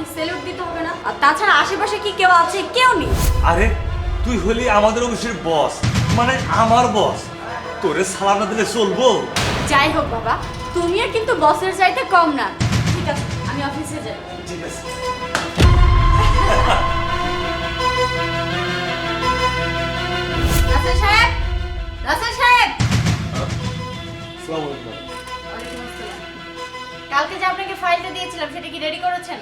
কি স্যালুট দিতে হবে না? আর তাছাড়া আশেপাশে কি কেউ আছে? কেউ নেই। আরে তুই হলি আমাদের অফিসের বস, মানে আমার বস, তোরে সালাম না দিলে চলবো? যাই হোক বাবা, তুমিও কিন্তু বসের চাইতে কম না। ঠিক আছে, আমি অফিসে যাই। ঠিক আছে। রাসেল সাহেব, রাসেল সাহেব। আসসালামু আলাইকুম। ওয়ালাইকুম আসসালাম। কালকে যে আপনাকে ফাইলটা দিয়েছিলাম সেটা কি রেডি করেছেন?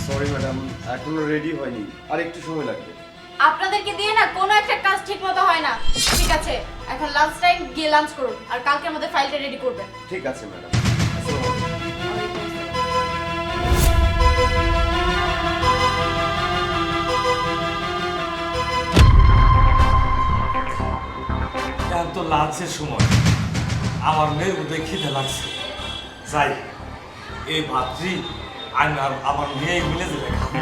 সরি ম্যাডাম, এখনো রেডি হয়নি, আর একটু সময় লাগবে। আপনাদেরকে দিয়ে না কোনো একটা কাজ ঠিক মতো হয় না। ঠিক আছে, এখন লাঞ্চ টাইম, গিয়ে লাঞ্চ করুন আর কালকে আমাদের ফাইলটা রেডি করবেন। ঠিক আছে ম্যাডাম। আসসালামু আলাইকুম। এখন তো লাঞ্চের সময়, আমার মেয়ের মধ্যে খিদে লাগছে। যাই, এই ভাতটি আমি আর আমার মেয়ে মিলে দিলে খাবো।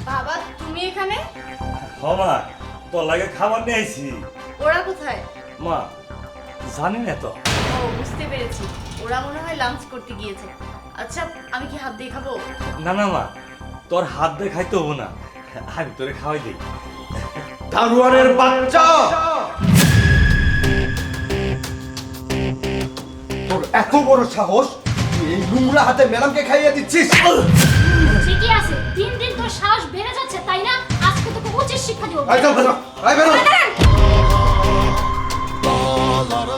বাবা, তুমি এখানে? মা, তোর লাগে খাবার নিয়ে আইছি। ওরা কোথায়? মা, জানি না তো। ও, বুঝতে পেরেছি, ওরা মনে হয় লাঞ্চ করতে গিয়েছে। আচ্ছা, আমি কি হাত দিয়ে খাবো? না না মা, তোর হাত দিয়ে খাইতে হবো না, আমি তোরে খাওয়াই দিই। দারোয়ানের বাচ্চা, তোর এত বড় সাহস, তুই এই নোংরা হাতে ম্যাডামকে খাইয়ে দিচ্ছিস? ঠিকই আছে, দিন দিন তোর সাহস বেড়ে যাচ্ছে, তাই না? আজকে তোকে উচিত শিক্ষা দেবো। এই চল, বেরো, এই বেরো।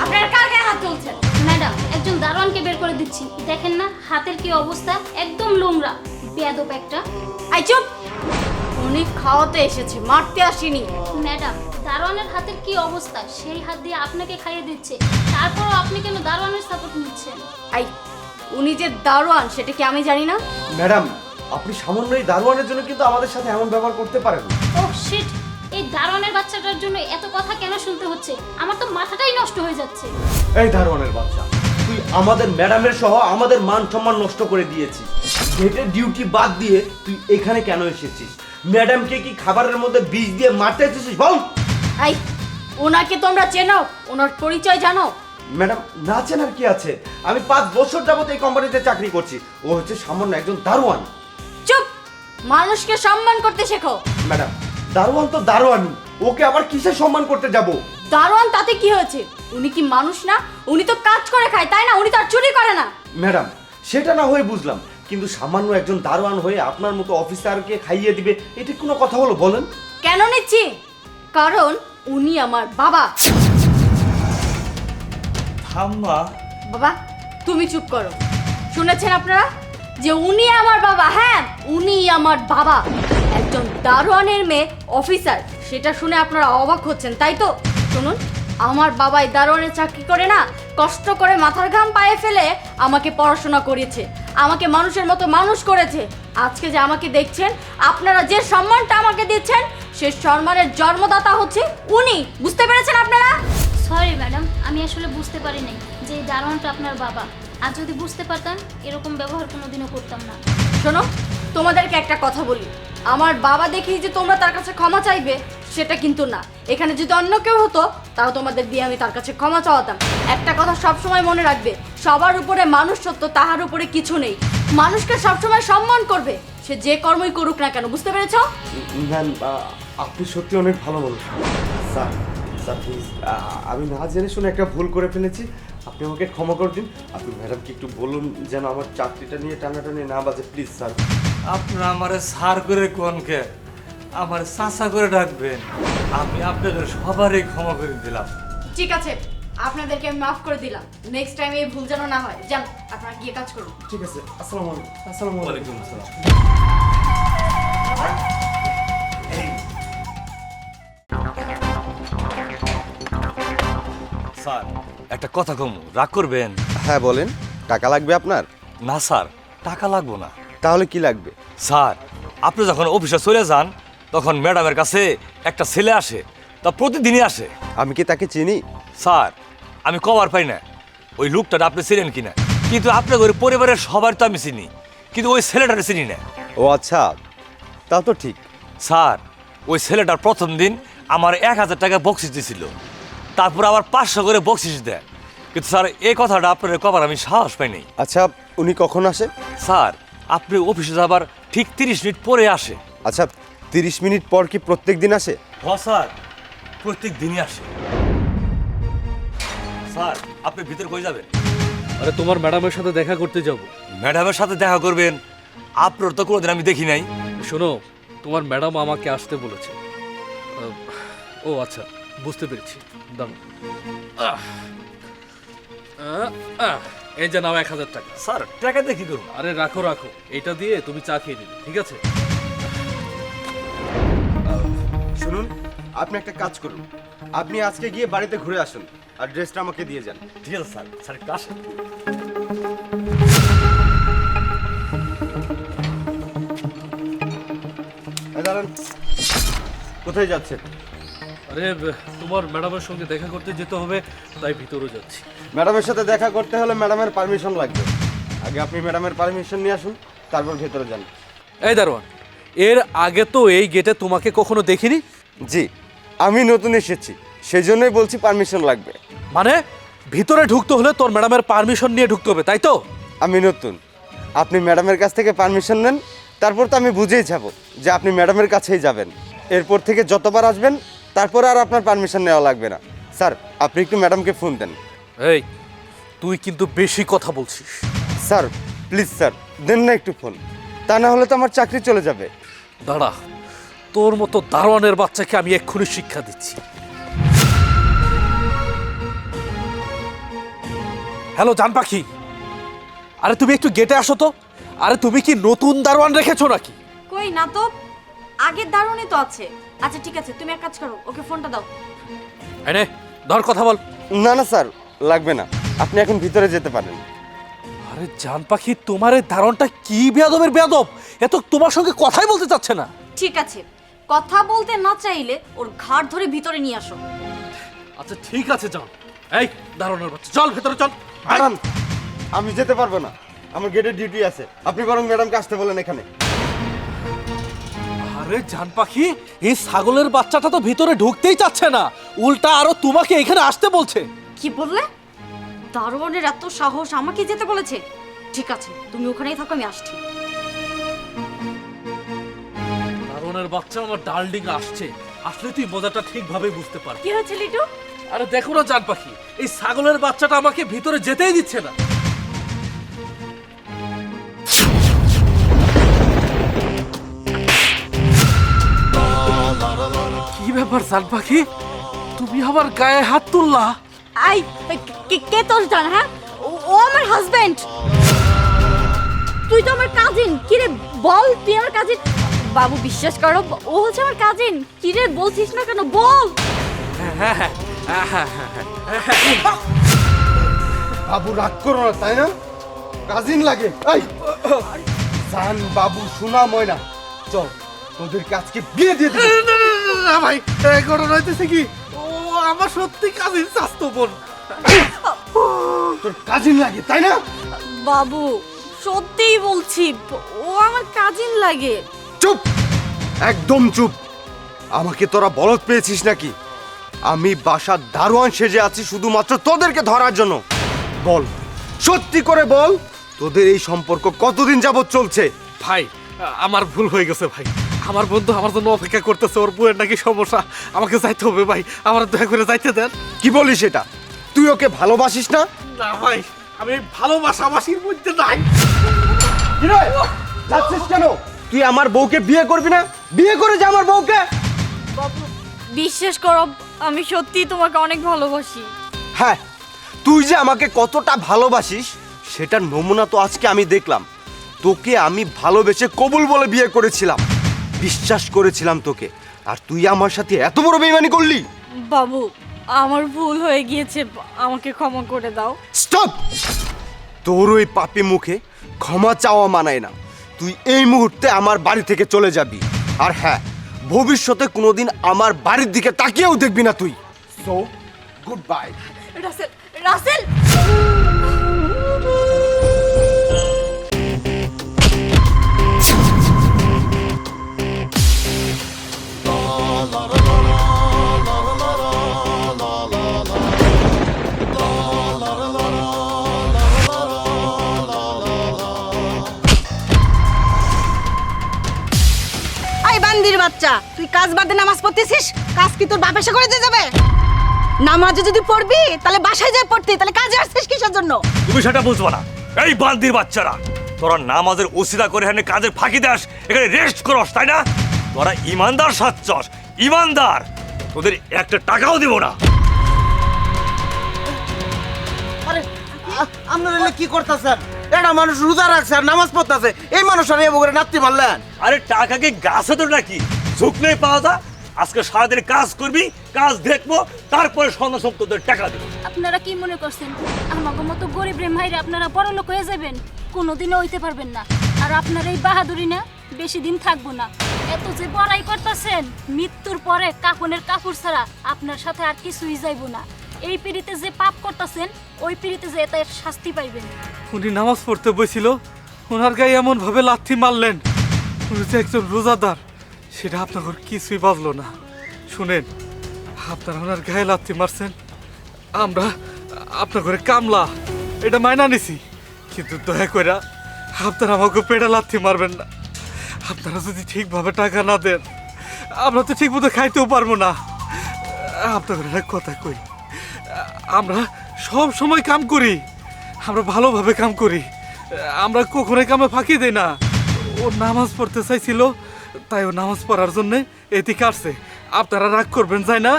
আপনারা কার গায়ে হাত তুলছেন? ম্যাডাম, একজন দারোয়ানকে বের করে দিচ্ছি, দেখেন না হাতের কি অবস্থা, একদম নোংরা, বেয়াদব একটা। আই চুপ! উনি খাওয়াতে এসেছে, মারতে আসেনি। ম্যাডাম, দারোয়ানের হাতের কি অবস্থা, সেই হাত দিয়ে আপনাকে খাইয়ে দিচ্ছে, তারপরও আপনি কেন দারোয়ানের সাপোর্ট নিচ্ছেন? আই, উনি যে দারোয়ান সেটা কি আমি জানি না? ম্যাডাম, আপনি সামান্য এই দারোয়ানের জন্য কিন্তু আমাদের সাথে এমন ব্যবহার করতে পারেন না। ওহ শিট, এই দারোয়ানের বাচ্চাটার জন্য এত কথা কেন শুনতে হচ্ছে? আমার তো মাথাটাই নষ্ট হয়ে যাচ্ছে। এই দারোয়ানের বাচ্চা, তুই আমাদের ম্যাডামের সহ আমাদের মান সম্মান নষ্ট করে দিয়েছিস। গেটের ডিউটি বাদ দিয়ে তুই এখানে কেন এসেছিস? ম্যাডামকে কি খাবারের মধ্যে বিষ দিয়ে মারতে এসেছিস বল? আই, ওনাকে তোমরা চেনো? ওনার পরিচয় জানো? ম্যাডাম, না চেনার কি আছে? আমি 5 বছর যাবত এই কোম্পানিতে চাকরি করছি। ও হচ্ছে সামান্য একজন দারোয়ান। চুপ! মানুষকে সম্মান করতে শেখো। ম্যাডাম, দারোয়ান তো দারোয়ানই, ওকে আবার কিসে সম্মান করতে যাব? দারোয়ান তাতে কি হয়েছে? উনি কি মানুষ না? উনি তো কাজ করে খায়, তাই না? উনি তো আর চুরি করে না। ম্যাডাম, সেটা না হয়ে বুঝলাম, কিন্তু সামান্য একজন দারোয়ান হয়ে আপনার মতো অফিসারকে খাইয়ে দিবে, এটা কোনো কথা হলো বলেন? কেন নিচ্ছি? কারণ উনি আমার বাবা। থাম্মা, বাবা, তুমি চুপ করো। শুনেছেন আপনারা যে উনি আমার বাবা? হ্যাঁ, উনি আমার বাবা। একজন দারোয়ানের মেয়ে অফিসার, সেটা শুনে আপনারা অবাক হচ্ছেন, তাই তো? শুনুন, আমার বাবাই দারোয়ানের চাকরি করে না, কষ্ট করে মাথার ঘাম পায়ে ফেলে আমাকে পড়াশোনা করিয়েছে, আমাকে মানুষের মতো মানুষ করেছে। আজকে যে আমাকে দেখছেন, আপনারা যে সম্মানটা আমাকে দিচ্ছেন, সে সম্মানের জন্মদাতা হচ্ছে উনি। বুঝতে পেরেছেন আপনারা? সরি ম্যাডাম, আমি আসলে বুঝতে পারি নাই যে এই দারোয়ানটা আপনার বাবা। আর যদি বুঝতে পারতাম, এরকম ব্যবহার কোনোদিনও করতাম না। শোনো, তোমাদেরকে একটা কথা বলি, আমার বাবা দেখেই যে তোমরা তার কাছে ক্ষমা চাইবে সেটা কিন্তু না। এখানে যদি অন্য কেউ হতো তাও তোমাদের দিয়ে আমি তার কাছে ক্ষমা চাওয়াতাম। একটা কথা সবসময় মনে রাখবে, সবার উপরে মানুষ সত্য, তাহার উপরে কিছু নেই। মানুষকে সবসময় সম্মান করবে, সে যে কর্মই করুক না কেন। বুঝতে পেরেছো? ম্যাম, আপনি সত্যি অনেক ভালো মানুষ। স্যার, স্যার প্লিজ, আমি না জেনে শুনে একটা ভুল করে ফেলেছি, আপনি আমাকে ক্ষমা করে দিন। আপনি ম্যাডামকে একটু বলুন যেন আমার চাকরিটা নিয়ে টানাটানি না বাজে, প্লিজ স্যার। আপনারা আমারে সার করে কোনকে, আমার চাচা করে ডাকবেন। আমি আপনাদের সবারই ক্ষমা করে দিলাম। ঠিক আছে, আপনাদেরকে আমি মাফ করে দিলাম। নেক্সট টাইম এই ভুল যেন না হয়। যান, আপনারা গিয়ে কাজ করুন। ঠিক আছে, আসসালামু আলাইকুম। আসসালামু আলাইকুম। ওয়ালাইকুম আসসালাম। স্যার, একটা কথা কমু, রাগ করবেন? হ্যাঁ বলেন, টাকা লাগবে আপনার? না স্যার, টাকা লাগবো না। তাহলে কি লাগবে? স্যার, আপনি যখন অফিসে চলে যান তখন ম্যাডামের কাছে একটা ছেলে আসে, তা প্রতিদিনই আসে। আমি কি তাকে চিনি? স্যার, আমি কভার পাই না ওই লোকটা আপনি চিনেন কিনা, কিন্তু আপনার ওই পরিবারের সবার তো আমি চিনি, কিন্তু ওই ছেলেটারে চিনি না। ও আচ্ছা, তা তো ঠিক। স্যার, ওই ছেলেটার প্রথম দিন আমার 1000 টাকা বকশিস দিয়েছিল, তারপর আবার 500 করে বকশিস দেয়, কিন্তু স্যার এই কথাটা আপনার কবার আমি সাহস পাই নাই। আচ্ছা উনি কখন আসে? স্যার আপনি অফিসে যাবার ঠিক 30 মিনিট পরে আসে। আচ্ছা 30 মিনিট পর কি প্রত্যেক দিন আসে? স্যার প্রত্যেক দিনই আসে। স্যার আপনি ভিতরে কই যাবেন? আরে তোমার ম্যাডামের সাথে দেখা করতে যাব। ম্যাডামের সাথে দেখা করবেন? আপনার তো কোনোদিন আমি দেখি নাই। শোনো, তোমার ম্যাডাম আমাকে আসতে বলেছে। ও আচ্ছা, বুঝতে পেরেছি। দাম এই যে নাও 1000 টাকা। স্যার টাকা দিয়ে কি করবো? আরে রাখো রাখো, এটা দিয়ে তুমি চা খেয়ে নিবে, ঠিক আছে? শুনুন, আপনি একটা কাজ করুন, আপনি আজকে গিয়ে বাড়িতে ঘুরে আসুন আর ড্রেসটা আমাকে দিয়ে যান। ঠিক আছে স্যার। স্যার একটু আসেন। এই দাঁড়ান, কোথায় যাচ্ছেন? আরে তোমার ম্যাডামের সঙ্গে দেখা করতে যেতে হবে, তাই ভিতরে যাচ্ছি। ম্যাডামের সাথে দেখা করতে হলে ম্যাডামের পারমিশন লাগবে। আগে আপনি ম্যাডামের পারমিশন নিয়ে আসুন, তারপর ভেতরে যান। এই দারোয়ান, এর আগে তো এই গেটে তোমাকে কখনো দেখিনি। জি, আমি নতুন এসেছি, সেই জন্যই বলছি পারমিশন লাগবে। মানে ভিতরে ঢুকতে হলে তোর ম্যাডামের পারমিশন নিয়ে ঢুকতে হবে, তাই তো? আমি নতুন, আপনি ম্যাডামের কাছ থেকে পারমিশন নেন, তারপর তো আমি বুঝেই যাব যে আপনি ম্যাডামের কাছেই যাবেন। এরপর থেকে যতবার আসবেন তারপর আর আপনার পারমিশন নেওয়া লাগবে না। স্যার আপনি একটু ম্যাডামকে ফোন দেন। এই তুই কিন্তু বেশি কথা বলছিস। স্যার প্লিজ স্যার, দেন না একটু ফোন, তা না হলে তো আমার চাকরি চলে যাবে। দাঁড়া, তোর মতো দারোয়ানের বাচ্চাকে আমি এক্ষুনি শিক্ষা দিচ্ছি। হ্যালো জান পাখি, আরে তুমি একটু গেটে আসো তো। আরে তুমি কি নতুন দারোয়ান রেখেছো নাকি? কই না তো, আগের দারুণই তো আছে। আচ্ছা ঠিক আছে, তুমি এক কাজ করো, ওকে ফোনটা দাও। এনে ধর, কথা বল। না না স্যার, লাগবে না, আপনি এখন ভিতরে যেতে পারেন। আরে জান পাখি, তোমার এই দারোয়ানটা কি বেয়াদবের বেয়াদব, এত তোমার সঙ্গে কথাই বলতে চাচ্ছে না। ঠিক আছে, কথা বলতে না চাইলে ওর ঘাড় ধরে ভিতরে নিয়ে আসো। আচ্ছা ঠিক আছে, চল। এই দারোয়ানের বাচ্চা, চল ভেতরে চল। দাঁড়ান, আমি যেতে পারবো না, আমার গেটের ডিউটি আছে। আপনি বরং ম্যাডামকে আসতে বলেন এখানে। আরে জান পাখি, এই ছাগলের বাচ্চাটা তো ভিতরে ঢুকতেই চাচ্ছে না, উল্টা আরো তোমাকে এখানে আসতে বলছে। কি বললে? দারোয়ানের এত সাহস, আমাকে যেতে বলেছে? ঠিক আছে, তুমি ওখানেই থাকো, আমি আসছি। দারোয়ানের বাচ্চা আমার ডার্লিং আসছে, আসলে তুই মজাটা ঠিকভাবে বুঝতে পারবি। কি হয়েছে লিটু? আরে দেখো না জান পাখি, এই ছাগলের বাচ্চাটা আমাকে ভিতরে যেতেই দিচ্ছে না। কি ব্যাপার জান পাখি, তুমি আমার গায়ে হাত তুললা? আই কে তোর জান? হ্যাঁ, ও আমার হাজবেন্ড। তুই তো আমার কাজিন। কি রে বল, তুই আমার কাজিন? বাবু বিশ্বাস করো, ও হচ্ছে আমার কাজিন। কি রে বলছিস না কেন, বল। বাবু রাগ করো না, তাই না? কাজিন লাগে। এই জান বাবু শোনা ময়না, চল তোদের কাজকে বিয়ে দিয়ে দিবি। না ভাই, ঘটনা হইতেছে কি, ও আমার সত্যি কাজিন চাস্তো বোন। তোর কাজিন লাগে তাই না? বাবু সত্যিই বলছি, ও আমার কাজিন লাগে। চুপ, একদম চুপ। আমাকে তোরা বলদ পেয়েছিস নাকি? আমি বাসার দারোয়ান সেজে আছি শুধুমাত্র তোদেরকে ধরার জন্য। বল, সত্যি করে বল, তোদের এই সম্পর্ক কতদিন যাবত চলছে? ভাই আমার ভুল হয়ে গেছে ভাই, আমার বন্ধু আমার জন্য অপেক্ষা করতেছে, ওর বউয়ের নাকি সমস্যা, আমাকে যাইতে হবে ভাই, আমার দয়া করে যাইতে দেন। কি বলিস এটা? তুই ওকে ভালোবাসিস না? না ভাই, আমি ভালোবাসাবাসির মধ্যে নাই। কি রে, যাচ্ছিস কেন? তুই আমার বউকে বিয়ে করবি না? বিয়ে করে যা আমার বউকে। বাবু বিশ্বাস করো, আমি সত্যি তোমাকে অনেক ভালোবাসি। হ্যাঁ, তুই যে আমাকে কতটা ভালোবাসিস সেটার নমুনা তো আজকে আমি দেখলাম। তোকে আমি ভালোবেসে কবুল বলে বিয়ে করেছিলাম, বিশ্বাস করেছিলাম তোকে, আর তুই আমার সাথে এত বড় বেইমানি করলি। বাবু আমার ভুল হয়ে গিয়েছে, আমাকে ক্ষমা করে দাও। স্টপ! তোর ওই পাপি মুখে ক্ষমা চাওয়া মানায় না। তুই এই মুহূর্তে আমার বাড়ি থেকে চলে যাবি, আর হ্যাঁ, ভবিষ্যতে কোনোদিন আমার বাড়ির দিকে তাকিয়েও দেখবি না তুই। So good bye. Rasel, Rasel! বাচ্চা, তুই কাজ বাদে নামাজ পড়তেছিস? কাজ কি তোর বাপ এসে করে দিয়ে যাবে? নামাজে যদি পড়বি তাহলে বাসায় যায় পড়তে, তাহলে কাজে আসছিস কিসের জন্য? তুমি সেটা বুঝবা না। এই বান্দির বাচ্চারা, তোরা নামাজের ওসিলা করে এখানে কাজের ফাঁকি দাস, এখানে রেস্ট করস, তাই না? তোরা ইমানদার সাচ্চস, ইমানদার। তোদের একটা টাকাও দিব না। আপনারা কি করতেছেন? এটা মানুষ রোজা রাখছে আর নামাজ পড়তেছে, এই মানুষ আর এবারে নাত্তি মারলেন। আরে টাকা কি গাছে তো নাকি শুকনে পাওয়া যায়? আজকে সারাদিন কাজ করবি, কাজ দেখবো, তারপরে সন্ধ্যা সব তোদের টাকা দেবো। আপনারা কি মনে করছেন আমাকে মতো গরিব রে মাইরে আপনারা বড়লোক হয়ে যাবেন? কোনোদিনও হইতে পারবেন না। আর আপনার এই বাহাদুরি না বেশি দিন থাকবো না। এত যে বড়াই করতেছেন, মৃত্যুর পরে কাফনের কাপড় ছাড়া আপনার সাথে আর কিছুই যাইবো না। এই পিড়িতে যে পাপ করতেছেন, ওই পিড়িতে যে এটার শাস্তি পাইবেন। উনি নামাজ পড়তে বসছিল, ওনার গায়ে এমন ভাবে লাথি মারলেন, উনি যে একজন রোজাদার সেটা আপনার কিছুই বাজলো না। শুনেন, আপনারা ওনার গায়ে লাথি মারছেন, আমরা আপনার ঘরে কামলা, এটা মাইনা নিছি, কিন্তু দয়া করে আপনারা আমাকে পেটে লাথি মারবেন না। আপনারা যদি ঠিকভাবে টাকা না দেন, আমরা তো ঠিক মতো খাইতেও পারবো না। আপনাদের একটা কথা কই, আমরা সব সময় কাম করি, আমরা ভালোভাবে কাম করি, আমরা কখনোই কামে ফাঁকি দেই না। ও নামাজ পড়তে চাইছিল, তাই ও নামাজ পড়ার জন্য এদিকে আসছে। আপনারা রাগ করবেন যাই না,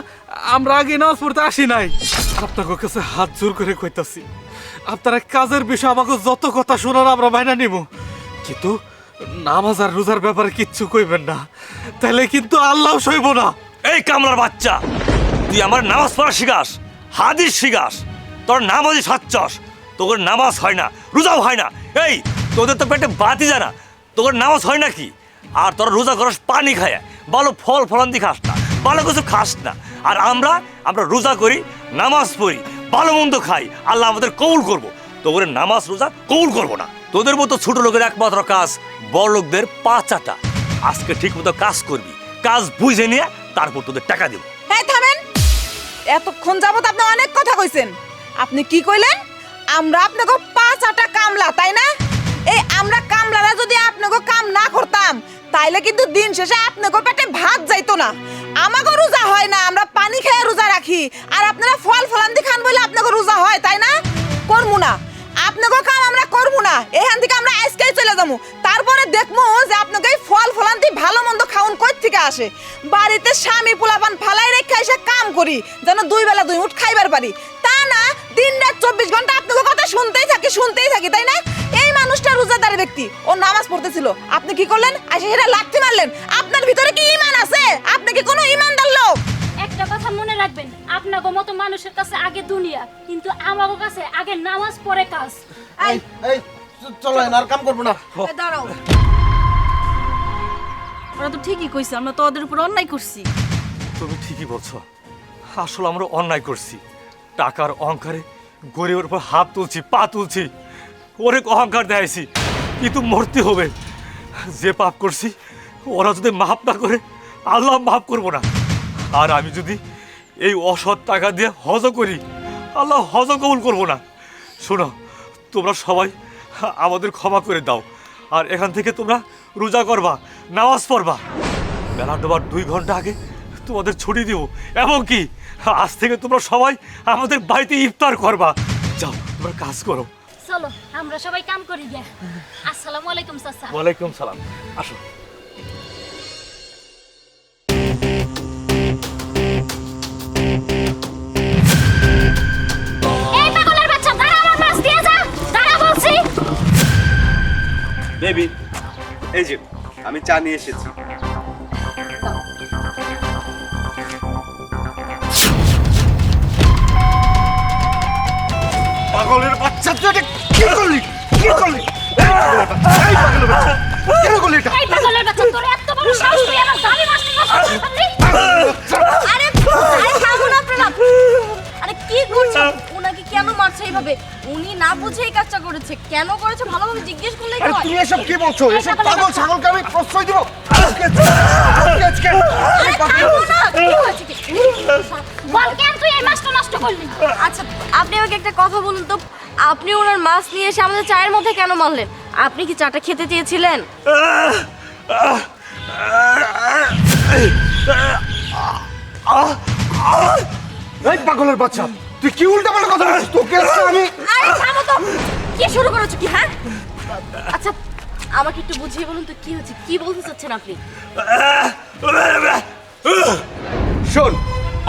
আমরা আগে নামাজ পড়তে আসি নাই। আপনাদের কাছে হাত জোর করে কইতাছি, আপনারা কাজের বিষয়ে আমাকে যত কথা শোনার আমরা বাইনা নিব, কিন্তু নামাজ আর রোজার ব্যাপারে কিচ্ছু কইবেন না, তাহলে কিন্তু আল্লাহ সইব না। এই কামলার বাচ্চা, তুই আমার নামাজ পড়া শিখাস, হাদিস শিখাস, তোর নামাজই সাচ্চস, তোর নামাজ হয় না, রোজাও হয় না। এই তোদের তো পেটে বাতি জানা, তোর নামাজ হয় নাকি? আর তোর রোজা করস পানি খায়, ভালো ফল ফলান্তি খাস না, ভালো কিছু খাস না। আর আমরা রোজা করি, নামাজ পড়ি, ভালো মন্দ খাই, আল্লাহ আমাদের কবুল করবো। তোর নামাজ রোজা কবুল করবো না। তোদের মতো ছোট লোকের একমাত্র কাজ বড় লোকদের পা চাটা। আজকে ঠিক মতো কাজ করবি, কাজ বুঝে নিয়ে তারপর তোদের টাকা দেবো। হ্যাঁ থামেন, এতক্ষণ যাবত আপনি অনেক কথা কইছেন। আপনি কি কইলেন? আমরা আপনাকে 5 আটা কামলা, তাই না? এই আমরা কামলারা যদি আপনাকে কাম না করতাম, তাইলে কিন্তু দিন শেষে আপনাকে পেটে ভাত যাইতো না। আমাকে রোজা হয় না, আমরা পানি খেয়ে রোজা রাখি, আর আপনারা ফল ফলান্তি খান বলে আপনাকে রোজা হয়, তাই না? করমু না, আপনাকে কাম আমরা করবো না। এখান থেকে আমরা আজকেই চলে যাবো, তারপরে দেখবো যে আপনাকে এই ফল ফলান্তি ভালো মন্দ খাওন কই থেকে আসে। বাড়িতে স্বামী পোলাপান ফালাই রেখে এসে কাম করি, যেন 2 বেলা 2 মুঠ খাইবার পারি। তা না দিন রাত 24 ঘন্টা আপনাকে কথা শুনতেই থাকি, তাই না? এই মানুষটা রোজাদার ব্যক্তি, ও নামাজ পড়তেছিল, আপনি কি করলেন? আসে সেটা লাথি মারলেন। আপনার ভিতরে কি ঈমান আছে? আপনি কি কোনো ঈমানদার লোক? একটা কথা মনে রাখবেন, আপনাদের মতো মানুষের কাছে আগে দুনিয়া, কিন্তু আমাদের কাছে আগে নামাজ পড়ে কাজ। এই চলো, আর কাম করবো না। দাঁড়াও, ওরা তো ঠিকই কইছে, আমরা তো ওদের উপর অন্যায় করছি। তুমি ঠিকই বলছো, আসলে আমরা অন্যায় করছি। টাকার অহংকারে গরিবের উপর হাত তুলছি, পা তুলছি, অনেক অহংকার দেখাইছি, কিন্তু মরতে হবে। যে পাপ করছি ওরা যদি মাফ না করে, আল্লাহ মাফ করবো না। আর আমি যদি এই অসৎ টাকা দিয়ে হজ করি, আল্লাহ হজ কবুল করবো না। শোনো, তোমরা সবাই আমাদের ক্ষমা করে দাও, আর এখান থেকে তোমরা রোজা করবা, নামাজ পড়বা। বেলা ডোবার 2 ঘন্টা আগে তোমাদের ছুটি দিব, এবং কি আজ থেকে তোমরা সবাই আমাদের বাড়িতে ইফতার করবা। যাও, তোমরা কাজ করো। চলো আমরা সবাই কাম করি গে। আসসালামু আলাইকুম চাচা। ওয়ালাইকুম সালাম। আসো। এই পাগলের বাচ্চা, দাঁড়া, আমার মাছ দিয়ে যা, দাঁড়া বলছি। বেবি, এই যে আমি চা নিয়ে এসেছি। পাগলের বাচ্চা, তুই এটা কি করলি? কি করলি? এই পাগলের বাচ্চা, কেন করলি এটা? এই পাগলের বাচ্চা, তোর এত বড় সাহস, তুই আমার দামি মাছ নিয়ে বসে পারলি? আরে থামুন আপনারা। আরে কি করছেন? উনাকে কেন মারছে এইভাবে? উনি না বুঝে এই কাজটা করেছে। কেন করেছে ভালোভাবে জিজ্ঞেস করলে আরে হয়। তুমি এসব কি বলছো? এসব পাগল ছাগলকে আমি প্রশ্রয় দিব? আজকে আরে থামো না। কি হয়েছে কি? বল, কেন তুই এই মাছটা নষ্ট করলি? আচ্ছা, আপনি আমাকে একটা কথা বলুন তো, আপনি ওনার মাছ নিয়ে এসে আমাদের চায়ের মধ্যে কেন মারলেন? আপনি কি চাটা খেতে চেয়েছিলেন? এই পাগলের বাচ্চা, তুই কি উল্টাপাল্টা কথা বলছিস? তোকে আজকে আমি আরে থামো তো, কি শুরু করেছো কি? হ্যাঁ আচ্ছা, আমাকে একটু বুঝিয়ে বলুন তো কি হচ্ছে, কি বলতে চাচ্ছেন আপনি? শোন,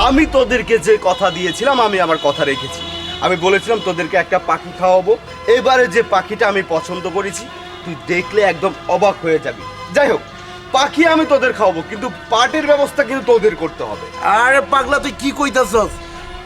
আমি তোদেরকে যে কথা দিয়েছিলাম আমি আমার কথা রেখেছি। আমি বলেছিলাম তোদেরকে একটা পাখি খাওয়াবো। এবারে যে পাখিটা আমি পছন্দ করেছি, তুই দেখলে একদম অবাক হয়ে যাবি। যাই হোক, পাখি আমি তোদের খাওয়াবো, কিন্তু পার্টির ব্যবস্থা কিন্তু তোদের করতে হবে। আরে পাগলা, তুই কি কইতাছস?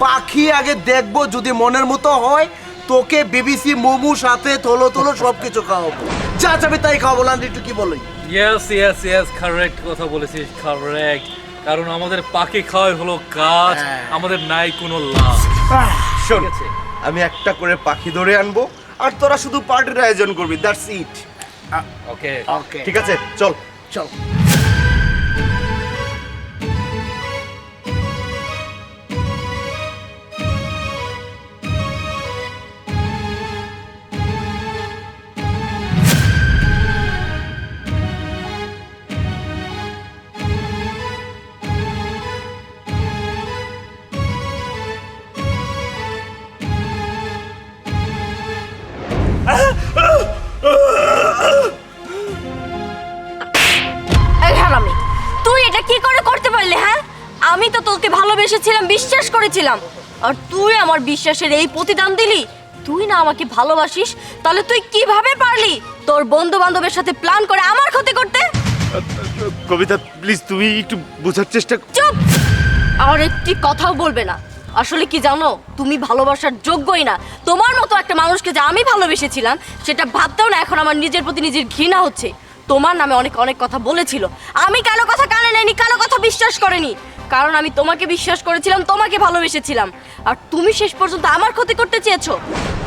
পাখি আগে দেখবো, যদি মনের মতো হয় তোকে বিবিসি মোমো সাথে থলো থলো সবকিছু খাওয়াবো। যা যাবে তাই খাওয়াবো। লান্ডি তুই কি বললি? ইয়েস কারেক্ট কথা বলেছিস, কারেক্ট। কারণ আমাদের পাখি খাওয়াই হলো কাজ, আমাদের নাই কোনো লাভ। শোন, আমি একটা করে পাখি ধরে আনবো আর তোরা শুধু পার্টির আয়োজন করবি, দ্যাটস ইট। ওকে ওকে, ঠিক আছে, চল চল। এই হারামি, তুই এটা কি করে করতে পারলি? হ্যাঁ, আমি তো তোকে ভালোবেসেছিলাম, বিশ্বাস করেছিলাম, আর তুই আমার বিশ্বাসের এই প্রতিদান দিলি। তুই না আমাকে ভালোবাসিস, তাহলে তুই কিভাবে পারলি তোর বন্ধু বান্ধবের সাথে প্ল্যান করে আমার ক্ষতি করতে? কবিতা, প্লিজ তুমি একটু বোঝার চেষ্টা। চুপ! আর একটি কথাও বলবে না। আসলে কি জানো, তুমি ভালোবাসার যোগ্যই না। তোমার মতো একটা মানুষকে যে আমি ভালোবেসেছিলাম, সেটা ভাবতেও না এখন আমার নিজের প্রতি নিজের ঘৃণা হচ্ছে। তোমার নামে অনেক অনেক কথা বলেছিল, আমি কারো কথা কানে নেয়নি, কারো কথা বিশ্বাস করিনি, কারণ আমি তোমাকে বিশ্বাস করেছিলাম, তোমাকে ভালোবেসেছিলাম। আর তুমি শেষ পর্যন্ত আমার ক্ষতি করতে চেয়েছো।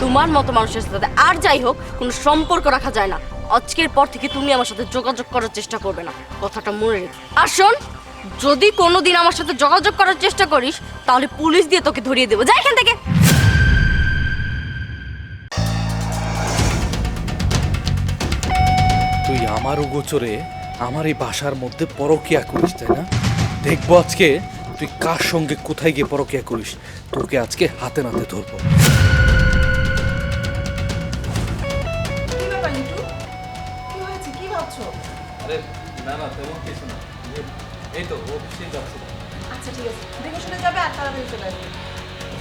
তোমার মতো মানুষের সাথে আর যাই হোক কোনো সম্পর্ক রাখা যায় না। আজকের পর থেকে তুমি আমার সাথে যোগাযোগ করার চেষ্টা করবে না, কথাটা মনে রেখো। আর শোন, যদি কোনোদিন আমার সাথে যোগাযোগ করার চেষ্টা করিস, তাহলে পুলিশ দিয়ে তোকে ধরিয়ে দেবো। যা এখান থেকে। তুই আমার গোচরে আমার এই বাসার মধ্যে পরকিয়া করিস, তাই না? দেখবো আজকে তুই কার সঙ্গে কোথায় গিয়ে পরকিয়া করিস। তোকে আজকে হাতে নাতে ধরবো। কি ব্যাপার লিটু? কি হয়েছে? কি ভাবছো? আরে না তেমন কিছু না, এই তো অফিসে যাচ্ছি। আচ্ছা ঠিক আছে, দেখে শুনে যাবে আর তাড়াতাড়ি চলে আসবে।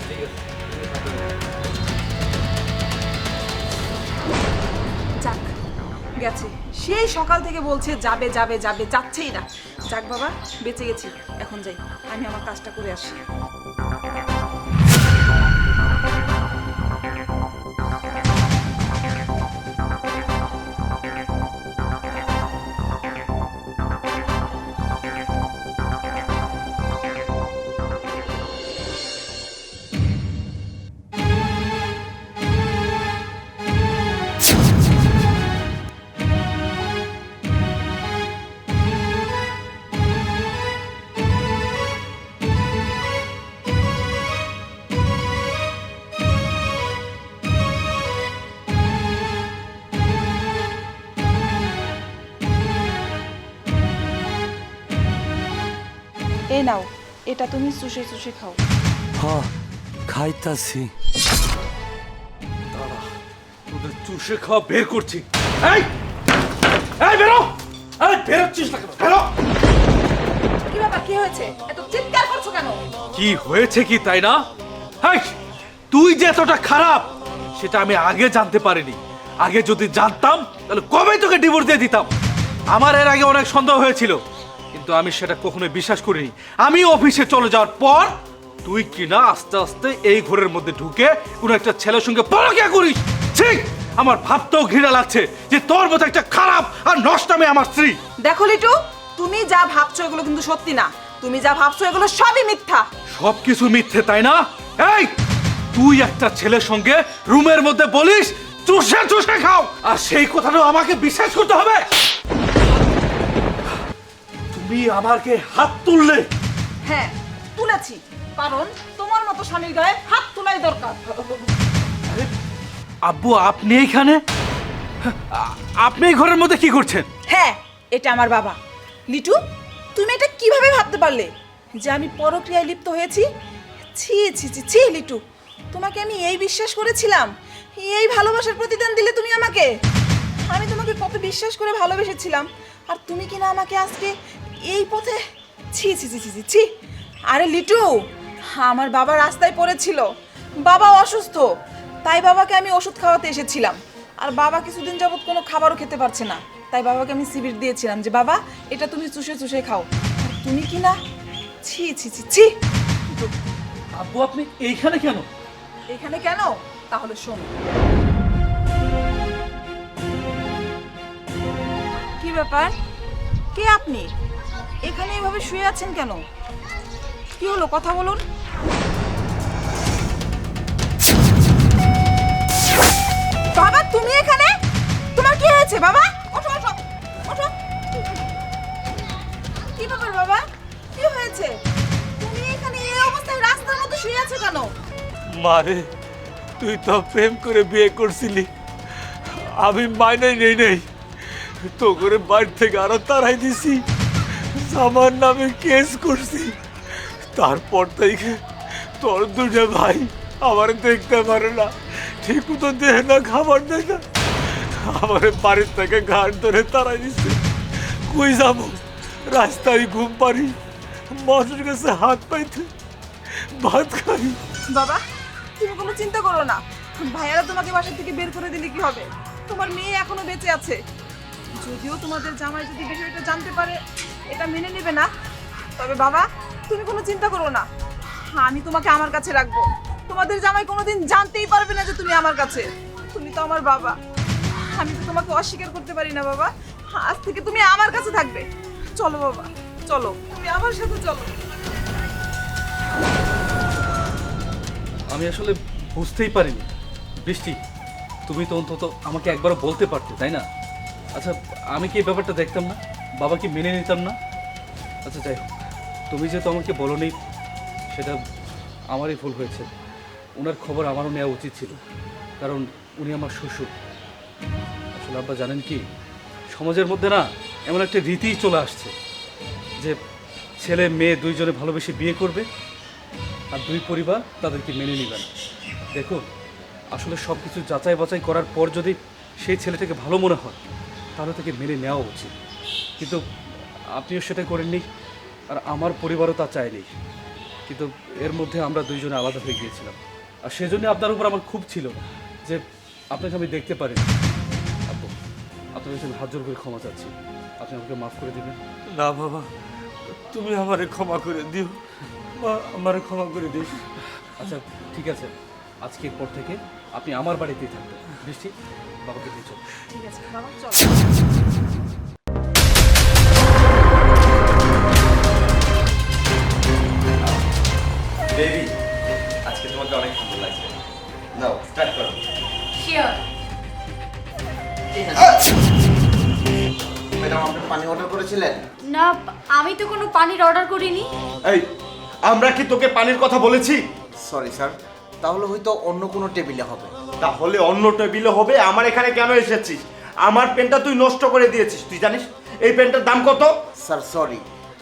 ঠিক আছে। যাক, গেছে। সেই সকাল থেকে বলছে যাবে যাবে যাবে, যাচ্ছেই না। যাক বাবা, বেঁচে গেছি। এখন যাই, আমি আমার কাজটা করে আসি। এই নাও, এটা তুমি চুষে চুষে খাও। হ্যাঁ, খাইতাছি। দাঁড়া, তোদের চুষে খাওয়া বের করছি। এই এই বেরো! এই বেরোচ্ছিস না কেন? বেরো! কি ব্যাপার? কি হয়েছে? এত চিৎকার করছো কেন? কি হয়েছে কি, তাই না? এই, তুই যে এতটা খারাপ সেটা আমি আগে জানতে পারিনি। আগে যদি জানতাম তাহলে কবে তোকে ডিভোর্স দিয়ে দিতাম। আমার এর আগে অনেক সন্দেহ হয়েছিল, কিন্তু আমি সেটা কখনোই বিশ্বাস করিনি। আমি অফিসে চলে যাওয়ার পর তুই কিনা আস্তে আস্তে এই ঘরের মধ্যে ঢুকে কোনো একটা ছেলের সঙ্গে পরকিয়া করিস। ঠিক, আমার ভাবতেও ঘৃণা লাগছে যে তোর মতো একটা খারাপ আর নষ্টামে আমার স্ত্রী। দেখো লিটু, তুমি যা ভাবছো এগুলো কিন্তু সত্যি না। তুমি যা ভাবছো এগুলো সবই মিথ্যা। সবকিছু মিথ্যে, তাই না? এই, তুই একটা ছেলের সঙ্গে রুমের মধ্যে বলিস চুষে চুষে খাও, আর সেই কথাটা আমাকে বিশ্বাস করতে হবে? তুমি আমাকে হাত তুললে। হ্যাঁ, তুলেছি, কারণ তোমার মতো স্বামীর গায়ে হাত তোলাই দরকার। আব্বু, আপনি এইখানে? আপনি এই ঘরের মধ্যে কি করছেন? হ্যাঁ, এটা আমার বাবা। লিটু, তুমি এটা কিভাবে ভাবতে পারলে যে আমি পরক্রিয়ায় লিপ্ত হয়েছি? ছি ছি ছি ছি লিটু, তোমাকে আমি এই বিশ্বাস করেছিলাম, এই ভালোবাসার প্রতিদান দিলে তুমি আমাকে। আমি তোমাকে কত বিশ্বাস করে ভালোবেসেছিলাম, আর তুমি কিনা আমাকে আজকে এই পথে। ছি ছি ছি ছি ছি ছি। আরে লিটু, আমার বাবা রাস্তায় পড়েছিল, বাবা অসুস্থ, তাই বাবাকে আমি ওষুধ খাওয়াতে এসেছিলাম। আর বাবা কিছুদিন যাবত কোনো খাবারও খেতে পারছে না, তাই বাবাকে আমি সিবির দিয়েছিলাম যে বাবা এটা তুমি চুষে চুষে খাও। আর তুমি কি না, ছি ছি ছি ছি। আব্বু আপনি এইখানে কেন? এখানে কেন? তাহলে শোনো। কি ব্যাপার, কে আপনি? এখানে এভাবে শুয়ে আছেন কেন? কি হলো, কথা বলুন। বাবা তুমি এখানে? তোমার কি হয়েছে বাবা? ওঠো ওঠো ওঠো। কি ব্যাপার বাবা, কি হয়েছে? তুমি এখানে এই অবস্থায় রাস্তার মধ্যে শুয়ে আছো কেন? মারে, তুই তো প্রেম করে বিয়ে করছিলি, আমি মাইনে নেই তো করে বাড়ি থেকে আরো তাড়াই দিছি, আমার নামে কেস করছি। তারপর থেকে তোর দুটো ভাই আমার দেখতে পারে না, ঠিক মতো দেয় না, খাবার দেয় না, আমার বাড়ির থেকে ঘাট ধরে তাড়াই দিচ্ছে। কই যাবো, রাস্তায় ঘুম পারি, মানুষের কাছে হাত পাইতে ভাত খাই। বাবা তুমি কোনো চিন্তা করো না, ভাইয়ারা তোমাকে বাসা থেকে বের করে দিলে কি হবে? তোমার মেয়ে এখনো বেঁচে আছে। যদিও তোমাদের জামাই যদি বিষয়টা জানতে পারে এটা মেনে নেবে না, তবে বাবা তুমি কোনো চিন্তা করো না, আমি তোমাকে আমার কাছে রাখবো। তোমাদের জামাই কোনোদিন জানতেই পারবে না যে তুমি আমার কাছে। তুমি তো আমার বাবা, আমি তো তোমাকে অস্বীকার করতে পারি না বাবা। আজ থেকে তুমি আমার কাছে থাকবে। চলো বাবা, চলো, তুমি আমার সাথে চলো। আমি আসলে বুঝতেই পারিনি। বৃষ্টি, তুমি তো অন্তত আমাকে একবারও বলতে পারতে, তাই না? আচ্ছা, আমি কি এই ব্যাপারটা দেখতাম না? বাবা কি মেনে নিতাম না? আচ্ছা যাই হোক, তুমি যেহেতু আমাকে বলোনি, সেটা আমারই ভুল হয়েছে। ওনার খবর আমারও নেওয়া উচিত ছিল, কারণ উনি আমার শ্বশুর। আসলে আব্বা জানেন কি, সমাজের মধ্যে না এমন একটা রীতিই চলে আসছে যে ছেলে মেয়ে দুইজনে ভালোবেসে বিয়ে করবে, আর দুই পরিবার তাদেরকে মেনে নেবে না। দেখুন, আসলে সব কিছু যাচাই বাছাই করার পর যদি সেই ছেলেটাকে ভালো মনে হয়, তাহলে তাকে মেনে নেওয়া উচিত। কিন্তু আপনিও সেটা করেননি, আর আমার পরিবারও তা চায়নি। কিন্তু এর মধ্যে আমরা দুইজনে আলাদা হয়ে গিয়েছিলাম, আর সেজন্য আপনার উপর আমার খুব ছিল যে আপনাকে আমি দেখতে পারিনি। আপু, আপনার কাছে আমি হাত জোর করে ক্ষমা চাচ্ছি, আপনি আমাকে মাফ করে দেবেন। না বাবা, তুমি আমারে ক্ষমা করে দিও, আমারে ক্ষমা করে দিস। আচ্ছা ঠিক আছে, আজকের পর থেকে আপনি আমার বাড়িতেই থাকবেন। বৃষ্টি, বাবাকে দিয়ে চল। ঠিক আছে বাবা, চলো। বেবি, আজকে তোমাকে অনেক সুন্দর লাগছে। নাও স্টার্ট করো। শিওর। ম্যাডাম আপনি পানি অর্ডার করেছিলেন? না, আমি তো কোনো পানির অর্ডার করিনি। এই, আমরা কি তোকে পানির কথা বলেছি? সরি স্যার, তাহলে হয়তো অন্য কোনো টেবিলে হবে। তাহলে অন্য টেবিলে হবে। আমার এখানে কেন এসেছিস? আমার পেনটা তুই নষ্ট করে দিয়েছিস। তুই জানিস এই পেনটার দাম কত? স্যার সরি,